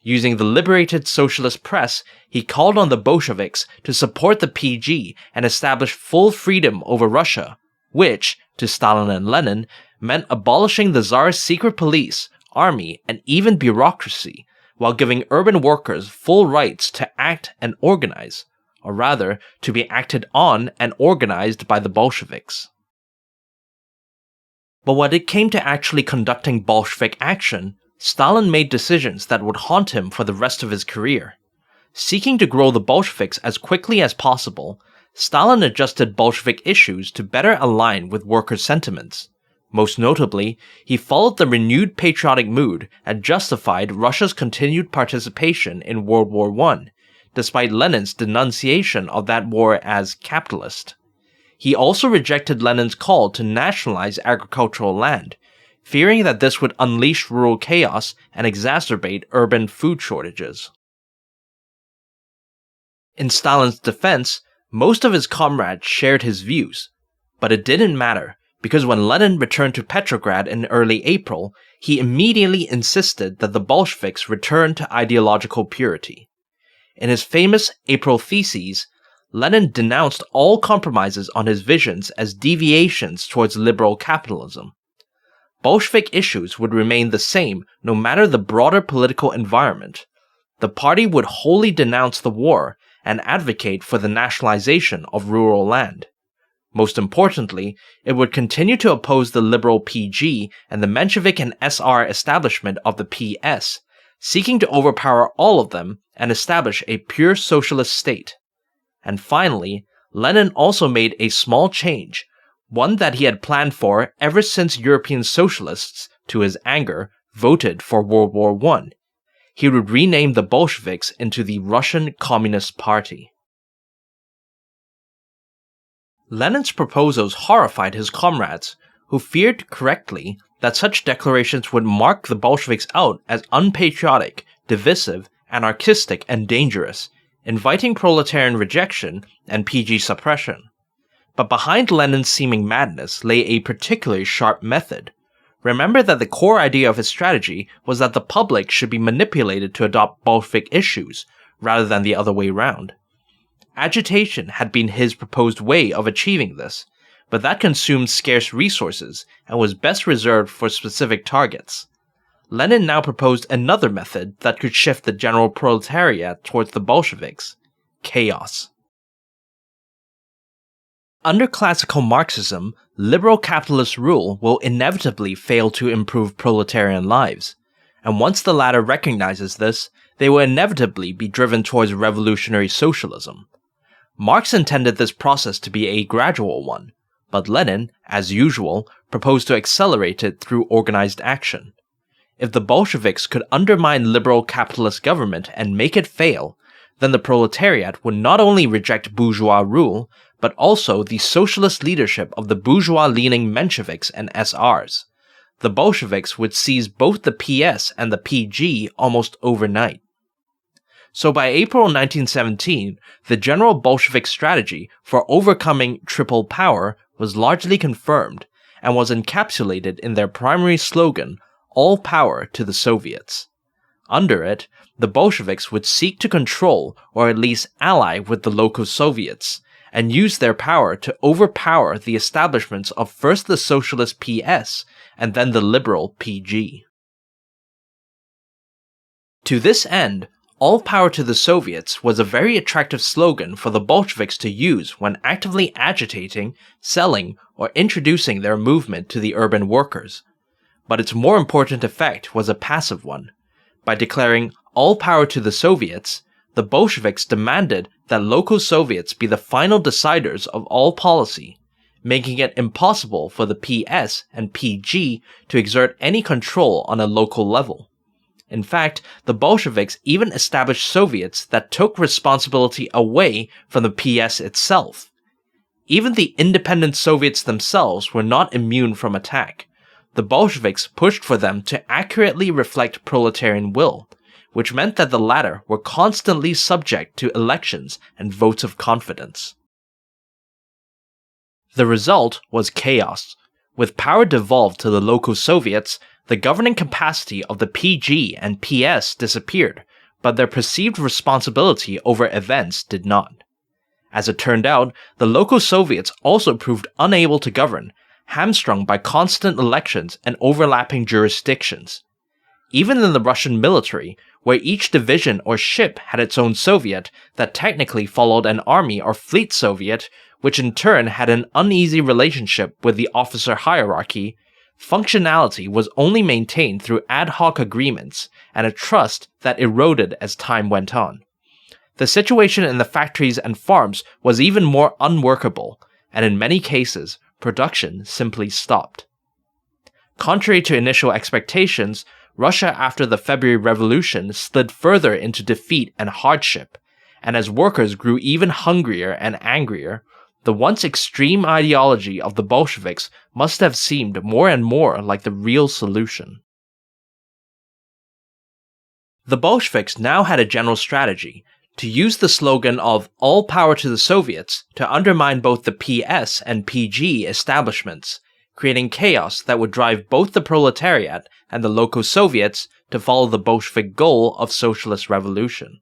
Using the liberated socialist press, he called on the Bolsheviks to support the PG and establish full freedom over Russia, which, to Stalin and Lenin, meant abolishing the Tsarist secret police, army, and even bureaucracy, while giving urban workers full rights to act and organize, or rather, to be acted on and organized by the Bolsheviks. But when it came to actually conducting Bolshevik action, Stalin made decisions that would haunt him for the rest of his career. Seeking to grow the Bolsheviks as quickly as possible, Stalin adjusted Bolshevik issues to better align with worker sentiments. Most notably, he followed the renewed patriotic mood and justified Russia's continued participation in World War I, despite Lenin's denunciation of that war as capitalist. He also rejected Lenin's call to nationalize agricultural land, fearing that this would unleash rural chaos and exacerbate urban food shortages. In Stalin's defense, most of his comrades shared his views, but it didn't matter, because when Lenin returned to Petrograd in early April, he immediately insisted that the Bolsheviks return to ideological purity. In his famous April Theses, Lenin denounced all compromises on his visions as deviations towards liberal capitalism. Bolshevik issues would remain the same no matter the broader political environment. The party would wholly denounce the war and advocate for the nationalization of rural land. Most importantly, it would continue to oppose the liberal PG and the Menshevik and SR establishment of the PS, seeking to overpower all of them and establish a pure socialist state. And finally, Lenin also made a small change, one that he had planned for ever since European socialists, to his anger, voted for World War I. He would rename the Bolsheviks into the Russian Communist Party. Lenin's proposals horrified his comrades, who feared correctly that such declarations would mark the Bolsheviks out as unpatriotic, divisive, anarchistic, and dangerous, inviting proletarian rejection and PG suppression. But behind Lenin's seeming madness lay a particularly sharp method. Remember that the core idea of his strategy was that the public should be manipulated to adopt Bolshevik issues, rather than the other way round. Agitation had been his proposed way of achieving this, but that consumed scarce resources and was best reserved for specific targets. Lenin now proposed another method that could shift the general proletariat towards the Bolsheviks: chaos. Under classical Marxism, liberal capitalist rule will inevitably fail to improve proletarian lives, and once the latter recognizes this, they will inevitably be driven towards revolutionary socialism. Marx intended this process to be a gradual one, but Lenin, as usual, proposed to accelerate it through organized action. If the Bolsheviks could undermine liberal capitalist government and make it fail, then the proletariat would not only reject bourgeois rule, but also the socialist leadership of the bourgeois-leaning Mensheviks and SRs. The Bolsheviks would seize both the PS and the PG almost overnight. So by April 1917, the general Bolshevik strategy for overcoming triple power was largely confirmed, and was encapsulated in their primary slogan, "All power to the Soviets." Under it, the Bolsheviks would seek to control, or at least ally with the local Soviets, and use their power to overpower the establishments of first the socialist PS and then the liberal PG. To this end, "All power to the Soviets" was a very attractive slogan for the Bolsheviks to use when actively agitating, selling, or introducing their movement to the urban workers. But its more important effect was a passive one. By declaring "all power to the Soviets," the Bolsheviks demanded that local Soviets be the final deciders of all policy, making it impossible for the PS and PG to exert any control on a local level. In fact, the Bolsheviks even established Soviets that took responsibility away from the PS itself. Even the independent Soviets themselves were not immune from attack. The Bolsheviks pushed for them to accurately reflect proletarian will, which meant that the latter were constantly subject to elections and votes of confidence. The result was chaos. With power devolved to the local Soviets, the governing capacity of the PG and PS disappeared, but their perceived responsibility over events did not. As it turned out, the local Soviets also proved unable to govern, hamstrung by constant elections and overlapping jurisdictions. Even in the Russian military, where each division or ship had its own Soviet that technically followed an army or fleet Soviet, which in turn had an uneasy relationship with the officer hierarchy, functionality was only maintained through ad hoc agreements and a trust that eroded as time went on. The situation in the factories and farms was even more unworkable, and in many cases, production simply stopped. Contrary to initial expectations, Russia after the February Revolution slid further into defeat and hardship, and as workers grew even hungrier and angrier, the once extreme ideology of the Bolsheviks must have seemed more and more like the real solution. The Bolsheviks now had a general strategy, to use the slogan of "all power to the Soviets" to undermine both the PS and PG establishments, creating chaos that would drive both the proletariat and the local Soviets to follow the Bolshevik goal of socialist revolution.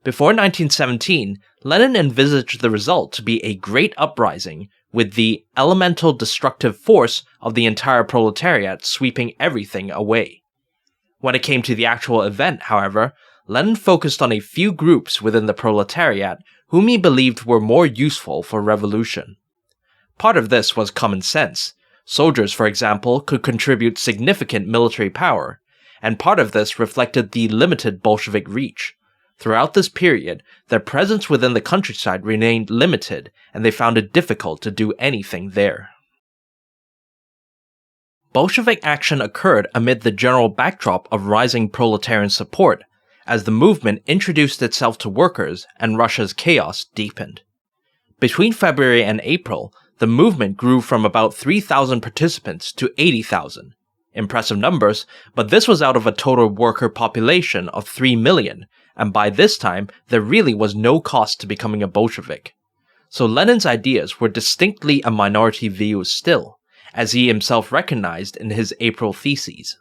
Before 1917, Lenin envisaged the result to be a great uprising, with the elemental destructive force of the entire proletariat sweeping everything away. When it came to the actual event, however, Lenin focused on a few groups within the proletariat whom he believed were more useful for revolution. Part of this was common sense. Soldiers, for example, could contribute significant military power, and part of this reflected the limited Bolshevik reach. Throughout this period, their presence within the countryside remained limited, and they found it difficult to do anything there. Bolshevik action occurred amid the general backdrop of rising proletarian support, as the movement introduced itself to workers and Russia's chaos deepened. Between February and April, the movement grew from about 3,000 participants to 80,000. Impressive numbers, but this was out of a total worker population of 3 million, and by this time, there really was no cost to becoming a Bolshevik. so Lenin's ideas were distinctly a minority view still, as he himself recognized in his April theses.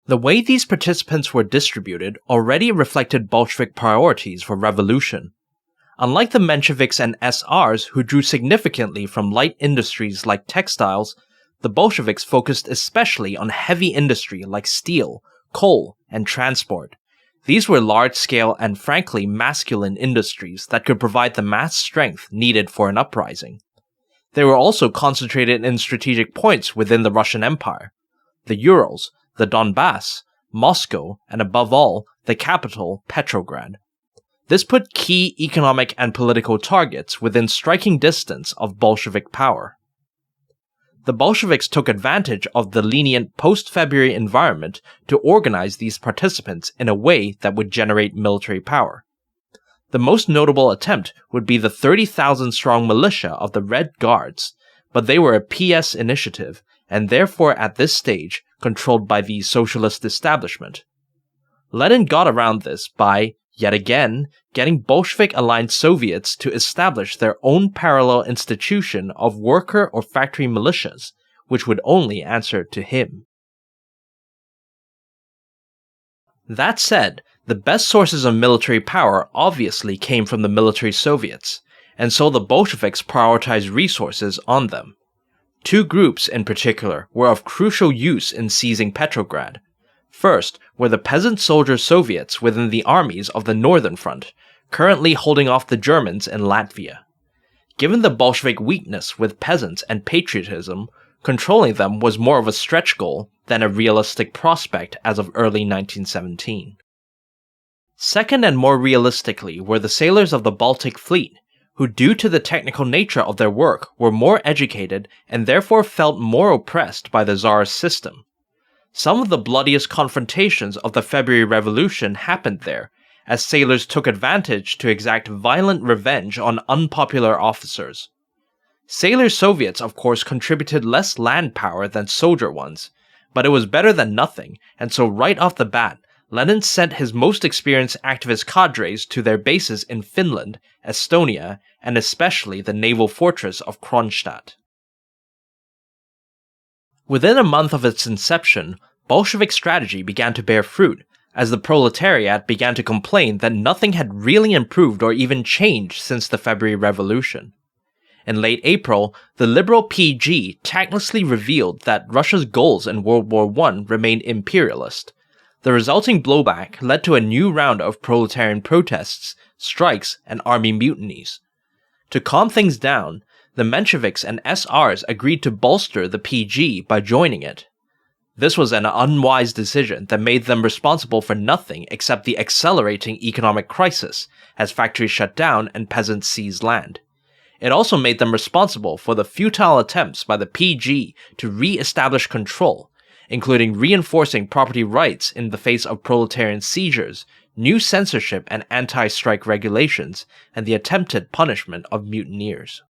The way these participants were distributed already reflected Bolshevik priorities for revolution. Unlike the Mensheviks and SRs who drew significantly from light industries like textiles, the Bolsheviks focused especially on heavy industry like steel, coal, and transport. These were large-scale and frankly masculine industries that could provide the mass strength needed for an uprising. They were also concentrated in strategic points within the Russian Empire: the Urals, the Donbass, Moscow, and above all, the capital, Petrograd. This put key economic and political targets within striking distance of Bolshevik power. The Bolsheviks took advantage of the lenient post-February environment to organize these participants in a way that would generate military power. The most notable attempt would be the 30,000-strong militia of the Red Guards, but they were a PS initiative, and therefore at this stage controlled by the socialist establishment. Lenin got around this by, yet again, getting Bolshevik-aligned Soviets to establish their own parallel institution of worker or factory militias, which would only answer to him. That said, the best sources of military power obviously came from the military Soviets, and so the Bolsheviks prioritized resources on them. Two groups in particular were of crucial use in seizing Petrograd. First were the peasant soldier Soviets within the armies of the Northern Front, currently holding off the Germans in Latvia. Given the Bolshevik weakness with peasants and patriotism, controlling them was more of a stretch goal than a realistic prospect as of early 1917. Second and more realistically were the sailors of the Baltic Fleet, who due to the technical nature of their work were more educated and therefore felt more oppressed by the Tsarist system. Some of the bloodiest confrontations of the February Revolution happened there, as sailors took advantage to exact violent revenge on unpopular officers. Sailor Soviets of course contributed less land power than soldier ones, but it was better than nothing, and so right off the bat, Lenin sent his most experienced activist cadres to their bases in Finland, Estonia, and especially the naval fortress of Kronstadt. Within a month of its inception, Bolshevik strategy began to bear fruit, as the proletariat began to complain that nothing had really improved or even changed since the February Revolution. In late April, the liberal PG tactlessly revealed that Russia's goals in World War I remained imperialist. The resulting blowback led to a new round of proletarian protests, strikes, and army mutinies. To calm things down, the Mensheviks and SRs agreed to bolster the PG by joining it. This was an unwise decision that made them responsible for nothing except the accelerating economic crisis, as factories shut down and peasants seized land. It also made them responsible for the futile attempts by the PG to re-establish control, including reinforcing property rights in the face of proletarian seizures, new censorship and anti-strike regulations, and the attempted punishment of mutineers.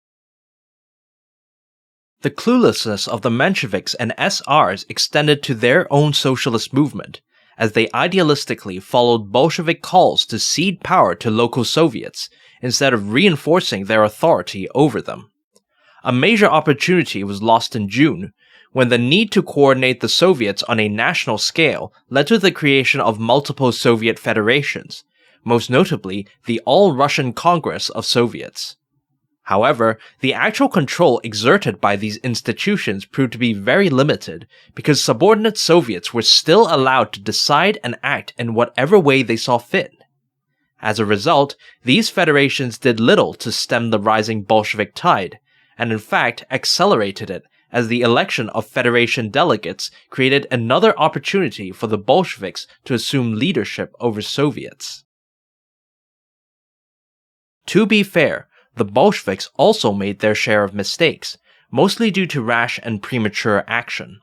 The cluelessness of the Mensheviks and SRs extended to their own socialist movement, as they idealistically followed Bolshevik calls to cede power to local Soviets, instead of reinforcing their authority over them. A major opportunity was lost in June, when the need to coordinate the Soviets on a national scale led to the creation of multiple Soviet federations, most notably the All-Russian Congress of Soviets. However, the actual control exerted by these institutions proved to be very limited because subordinate Soviets were still allowed to decide and act in whatever way they saw fit. As a result, these federations did little to stem the rising Bolshevik tide, and in fact accelerated it, as the election of federation delegates created another opportunity for the Bolsheviks to assume leadership over Soviets. To be fair, the Bolsheviks also made their share of mistakes, mostly due to rash and premature action.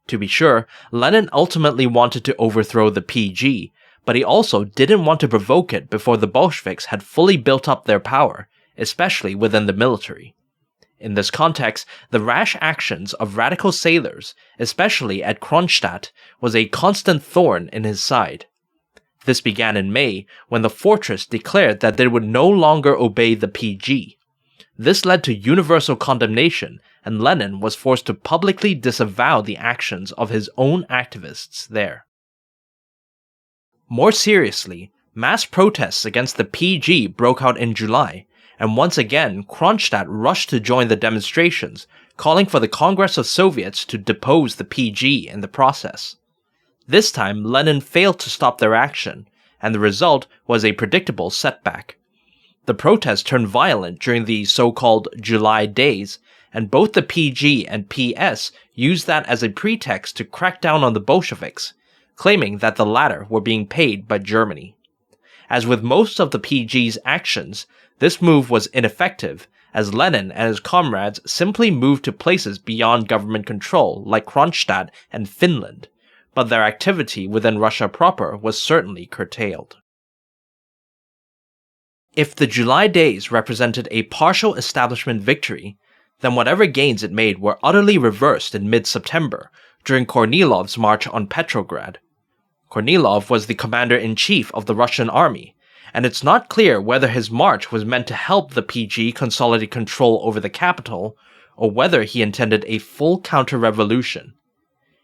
To be sure, Lenin ultimately wanted to overthrow the PG, but he also didn't want to provoke it before the Bolsheviks had fully built up their power, especially within the military. In this context, the rash actions of radical sailors, especially at Kronstadt, was a constant thorn in his side. This began in May, when the fortress declared that they would no longer obey the PG. This led to universal condemnation, and Lenin was forced to publicly disavow the actions of his own activists there. More seriously, mass protests against the PG broke out in July, and once again Kronstadt rushed to join the demonstrations, calling for the Congress of Soviets to depose the PG in the process. This time, Lenin failed to stop their action, and the result was a predictable setback. The protests turned violent during the so-called July Days, and both the PG and PS used that as a pretext to crack down on the Bolsheviks, claiming that the latter were being paid by Germany. As with most of the PG's actions, this move was ineffective, as Lenin and his comrades simply moved to places beyond government control like Kronstadt and Finland, but their activity within Russia proper was certainly curtailed. If the July Days represented a partial establishment victory, then whatever gains it made were utterly reversed in mid-September, during Kornilov's march on Petrograd. Kornilov was the commander-in-chief of the Russian army, and it's not clear whether his march was meant to help the PG consolidate control over the capital, or whether he intended a full counter-revolution.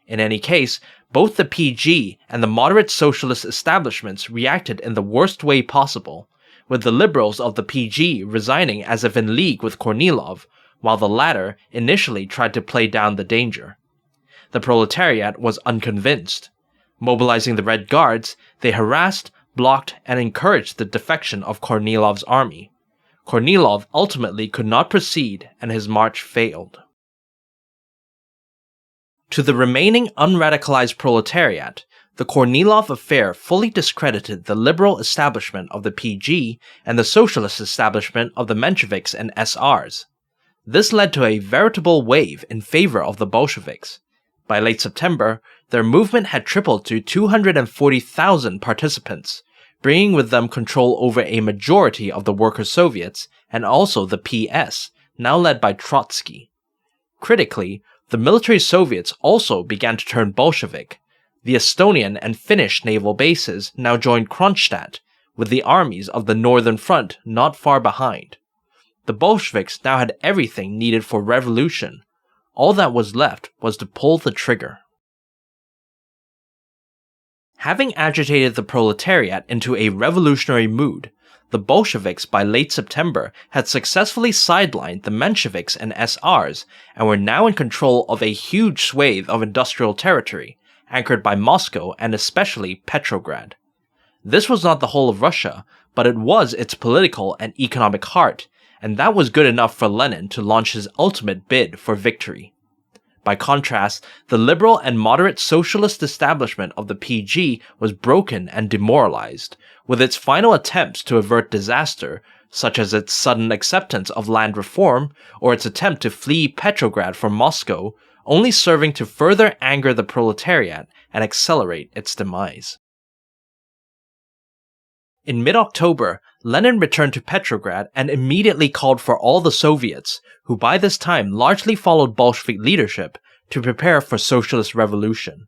In any case, both the PG and the moderate socialist establishments reacted in the worst way possible, with the liberals of the PG resigning as if in league with Kornilov, while the latter initially tried to play down the danger. The proletariat was unconvinced. Mobilizing the Red Guards, they harassed, blocked, and encouraged the defection of Kornilov's army. Kornilov ultimately could not proceed, and his march failed. To the remaining unradicalized proletariat, the Kornilov affair fully discredited the liberal establishment of the PG and the socialist establishment of the Mensheviks and SRs. This led to a veritable wave in favor of the Bolsheviks. By late September, their movement had tripled to 240,000 participants, bringing with them control over a majority of the Workers' Soviets and also the PS, now led by Trotsky. Critically, the military Soviets also began to turn Bolshevik. The Estonian and Finnish naval bases now joined Kronstadt, with the armies of the Northern Front not far behind. The Bolsheviks now had everything needed for revolution. All that was left was to pull the trigger. Having agitated the proletariat into a revolutionary mood, the Bolsheviks by late September had successfully sidelined the Mensheviks and SRs and were now in control of a huge swathe of industrial territory, anchored by Moscow and especially Petrograd. This was not the whole of Russia, but it was its political and economic heart, and that was good enough for Lenin to launch his ultimate bid for victory. By contrast, the liberal and moderate socialist establishment of the PG was broken and demoralized, with its final attempts to avert disaster, such as its sudden acceptance of land reform or its attempt to flee Petrograd from Moscow, only serving to further anger the proletariat and accelerate its demise. In mid-October, Lenin returned to Petrograd and immediately called for all the Soviets, who by this time largely followed Bolshevik leadership, to prepare for socialist revolution.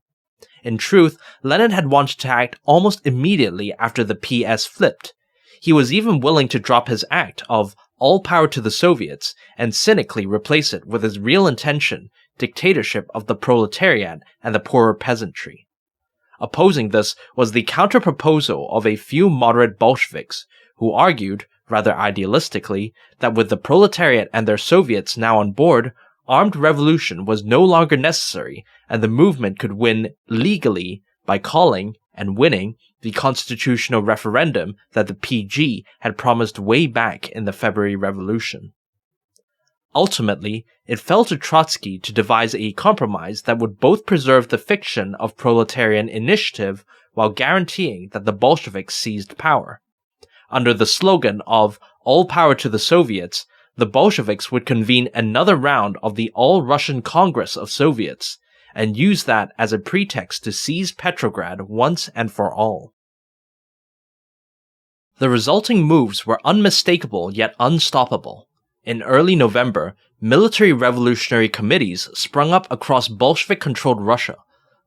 In truth, Lenin had wanted to act almost immediately after the PS flipped. He was even willing to drop his act of all power to the Soviets and cynically replace it with his real intention, dictatorship of the proletariat and the poorer peasantry. Opposing this was the counter-proposal of a few moderate Bolsheviks, who argued, rather idealistically, that with the proletariat and their Soviets now on board, armed revolution was no longer necessary and the movement could win legally by calling and winning the constitutional referendum that the PG had promised way back in the February Revolution. Ultimately, it fell to Trotsky to devise a compromise that would both preserve the fiction of proletarian initiative while guaranteeing that the Bolsheviks seized power. Under the slogan of "All Power to the Soviets," the Bolsheviks would convene another round of the All-Russian Congress of Soviets, and use that as a pretext to seize Petrograd once and for all. The resulting moves were unmistakable yet unstoppable. In early November, military revolutionary committees sprung up across Bolshevik-controlled Russia.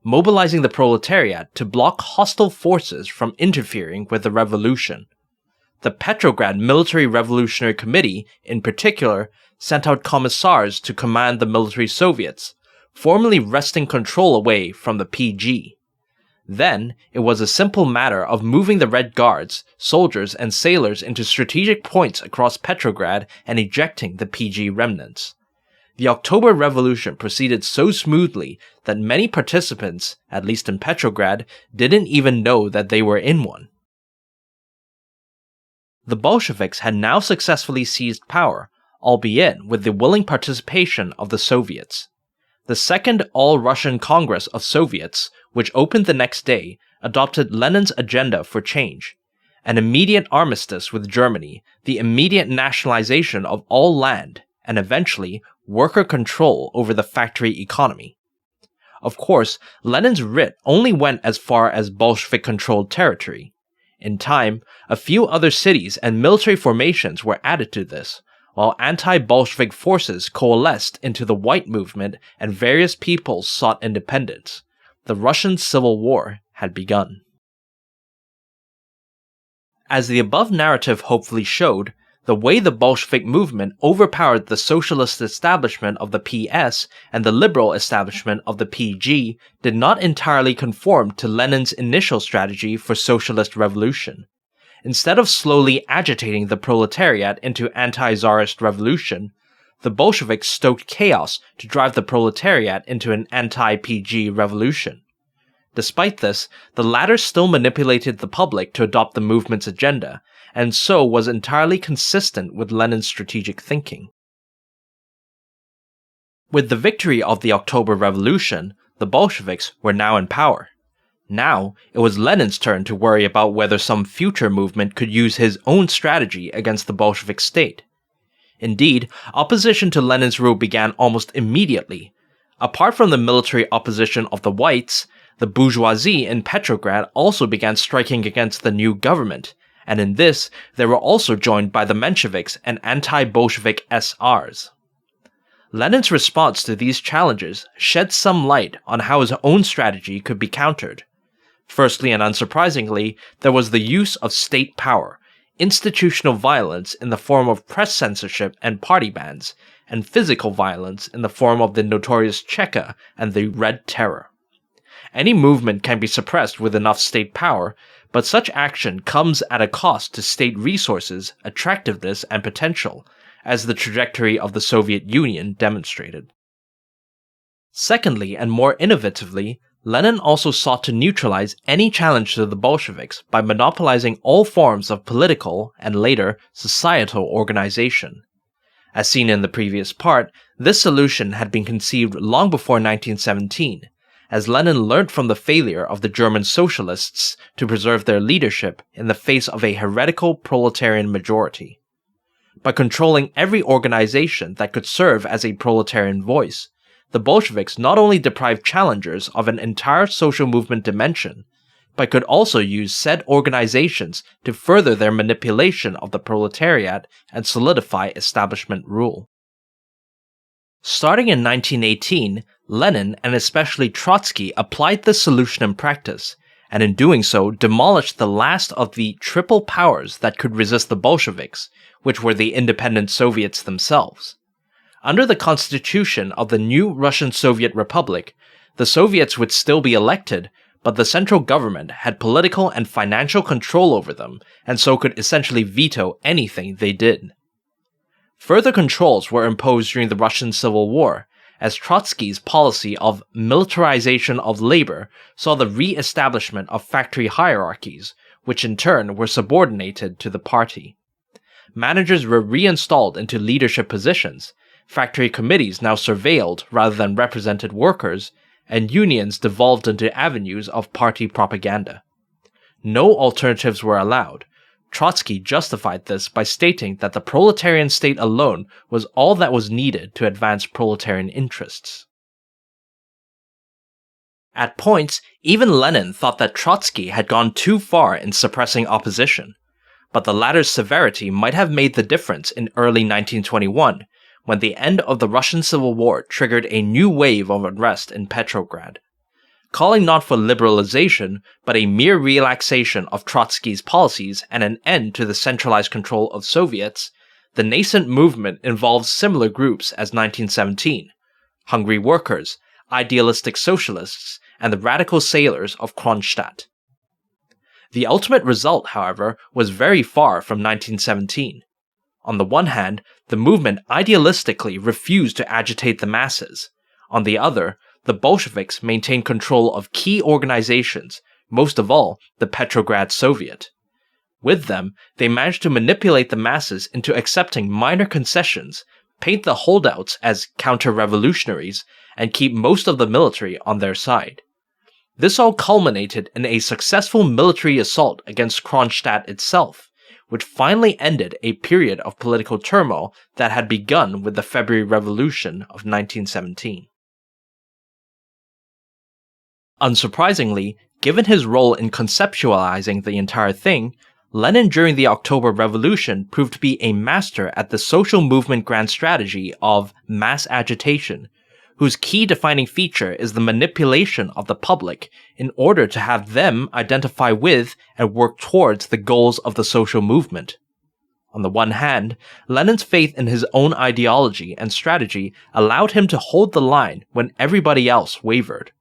mobilizing the proletariat to block hostile forces from interfering with the revolution. The Petrograd Military Revolutionary Committee, in particular, sent out commissars to command the military Soviets, formally wresting control away from the PG. Then, it was a simple matter of moving the Red Guards, soldiers, and sailors into strategic points across Petrograd and ejecting the PG remnants. The October Revolution proceeded so smoothly that many participants, at least in Petrograd, didn't even know that they were in one. The Bolsheviks had now successfully seized power, albeit with the willing participation of the Soviets. The Second All-Russian Congress of Soviets, which opened the next day, adopted Lenin's agenda for change: an immediate armistice with Germany, the immediate nationalization of all land, and eventually worker control over the factory economy. Of course, Lenin's writ only went as far as Bolshevik-controlled territory. In time, a few other cities and military formations were added to this, while anti-Bolshevik forces coalesced into the White Movement and various peoples sought independence. The Russian Civil War had begun. As the above narrative hopefully showed, the way the Bolshevik movement overpowered the socialist establishment of the PS and the liberal establishment of the PG did not entirely conform to Lenin's initial strategy for socialist revolution. Instead of slowly agitating the proletariat into anti-Czarist revolution, the Bolsheviks stoked chaos to drive the proletariat into an anti-PG revolution. Despite this, the latter still manipulated the public to adopt the movement's agenda, and so was entirely consistent with Lenin's strategic thinking. With the victory of the October Revolution, the Bolsheviks were now in power. Now, it was Lenin's turn to worry about whether some future movement could use his own strategy against the Bolshevik state. Indeed, opposition to Lenin's rule began almost immediately. Apart from the military opposition of the Whites, the bourgeoisie in Petrograd also began striking against the new government, and in this, they were also joined by the Mensheviks and anti-Bolshevik SRs. Lenin's response to these challenges shed some light on how his own strategy could be countered. Firstly and unsurprisingly, there was the use of state power, institutional violence in the form of press censorship and party bans, and physical violence in the form of the notorious Cheka and the Red Terror. Any movement can be suppressed with enough state power, but such action comes at a cost to state resources, attractiveness, and potential, as the trajectory of the Soviet Union demonstrated. Secondly, and more innovatively, Lenin also sought to neutralize any challenge to the Bolsheviks by monopolizing all forms of political, and later, societal organization. As seen in the previous part, this solution had been conceived long before 1917, as Lenin learned from the failure of the German socialists to preserve their leadership in the face of a heretical proletarian majority. By controlling every organization that could serve as a proletarian voice, the Bolsheviks not only deprived challengers of an entire social movement dimension, but could also use said organizations to further their manipulation of the proletariat and solidify establishment rule. Starting in 1918, Lenin and especially Trotsky applied this solution in practice, and in doing so demolished the last of the triple powers that could resist the Bolsheviks, which were the independent Soviets themselves. Under the constitution of the new Russian Soviet Republic, the Soviets would still be elected, but the central government had political and financial control over them, and so could essentially veto anything they did. Further controls were imposed during the Russian Civil War, as Trotsky's policy of militarization of labor saw the re-establishment of factory hierarchies, which in turn were subordinated to the party. Managers were reinstalled into leadership positions, factory committees now surveilled rather than represented workers, and unions devolved into avenues of party propaganda. No alternatives were allowed. Trotsky justified this by stating that the proletarian state alone was all that was needed to advance proletarian interests. At points, even Lenin thought that Trotsky had gone too far in suppressing opposition, but the latter's severity might have made the difference in early 1921, when the end of the Russian Civil War triggered a new wave of unrest in Petrograd. calling not for liberalization, but a mere relaxation of Trotsky's policies and an end to the centralized control of Soviets, the nascent movement involves similar groups as 1917, hungry workers, idealistic socialists, and the radical sailors of Kronstadt. The ultimate result, however, was very far from 1917. On the one hand, the movement idealistically refused to agitate the masses. On the other, the Bolsheviks maintained control of key organizations, most of all, the Petrograd Soviet. With them, they managed to manipulate the masses into accepting minor concessions, paint the holdouts as counter-revolutionaries, and keep most of the military on their side. This all culminated in a successful military assault against Kronstadt itself, which finally ended a period of political turmoil that had begun with the February Revolution of 1917. Unsurprisingly, given his role in conceptualizing the entire thing, Lenin during the October Revolution proved to be a master at the social movement grand strategy of mass agitation, whose key defining feature is the manipulation of the public in order to have them identify with and work towards the goals of the social movement. On the one hand, Lenin's faith in his own ideology and strategy allowed him to hold the line when everybody else wavered.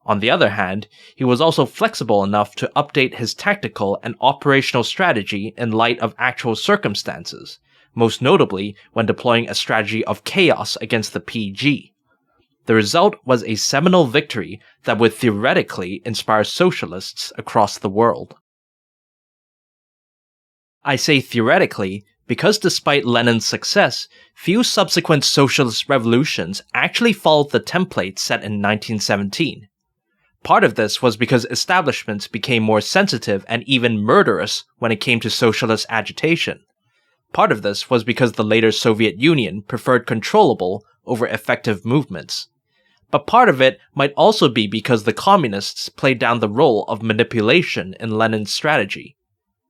On the other hand, he was also flexible enough to update his tactical and operational strategy in light of actual circumstances, most notably when deploying a strategy of chaos against the PG. The result was a seminal victory that would theoretically inspire socialists across the world. I say theoretically because despite Lenin's success, few subsequent socialist revolutions actually followed the template set in 1917. Part of this was because establishments became more sensitive and even murderous when it came to socialist agitation. Part of this was because the later Soviet Union preferred controllable over effective movements. But part of it might also be because the communists played down the role of manipulation in Lenin's strategy.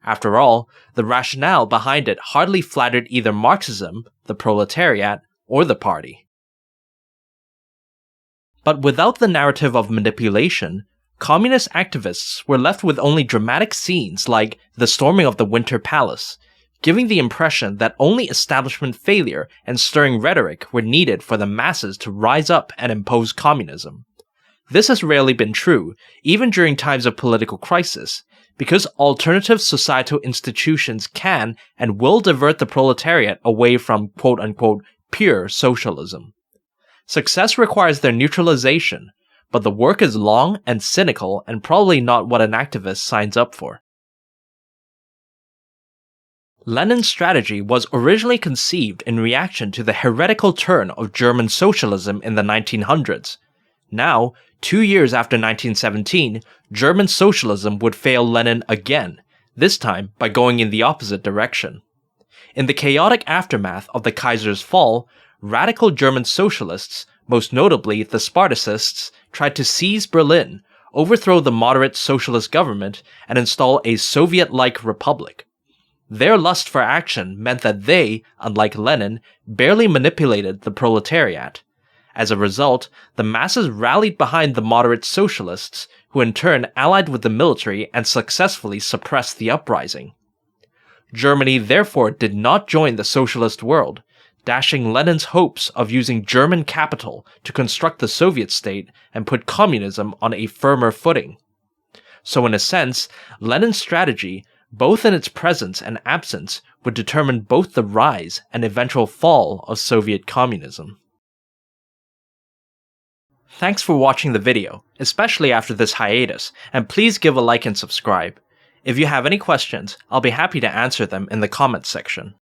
After all, the rationale behind it hardly flattered either Marxism, the proletariat, or the party. But without the narrative of manipulation, communist activists were left with only dramatic scenes like the storming of the Winter Palace, giving the impression that only establishment failure and stirring rhetoric were needed for the masses to rise up and impose communism. This has rarely been true, even during times of political crisis, because alternative societal institutions can and will divert the proletariat away from quote-unquote pure socialism. Success requires their neutralization, but the work is long and cynical and probably not what an activist signs up for. Lenin's strategy was originally conceived in reaction to the heretical turn of German socialism in the 1900s. Now, 2 years after 1917, German socialism would fail Lenin again, this time by going in the opposite direction. In the chaotic aftermath of the Kaiser's fall, radical German socialists, most notably the Spartacists, tried to seize Berlin, overthrow the moderate socialist government, and install a Soviet-like republic. Their lust for action meant that they, unlike Lenin, barely manipulated the proletariat. As a result, the masses rallied behind the moderate socialists, who in turn allied with the military and successfully suppressed the uprising. Germany therefore did not join the socialist world, dashing Lenin's hopes of using German capital to construct the Soviet state and put communism on a firmer footing. So in a sense, Lenin's strategy, both in its presence and absence, would determine both the rise and eventual fall of Soviet communism. Thanks for watching the video, especially after this hiatus, and please give a like and subscribe. If you have any questions, I'll be happy to answer them in the comments section.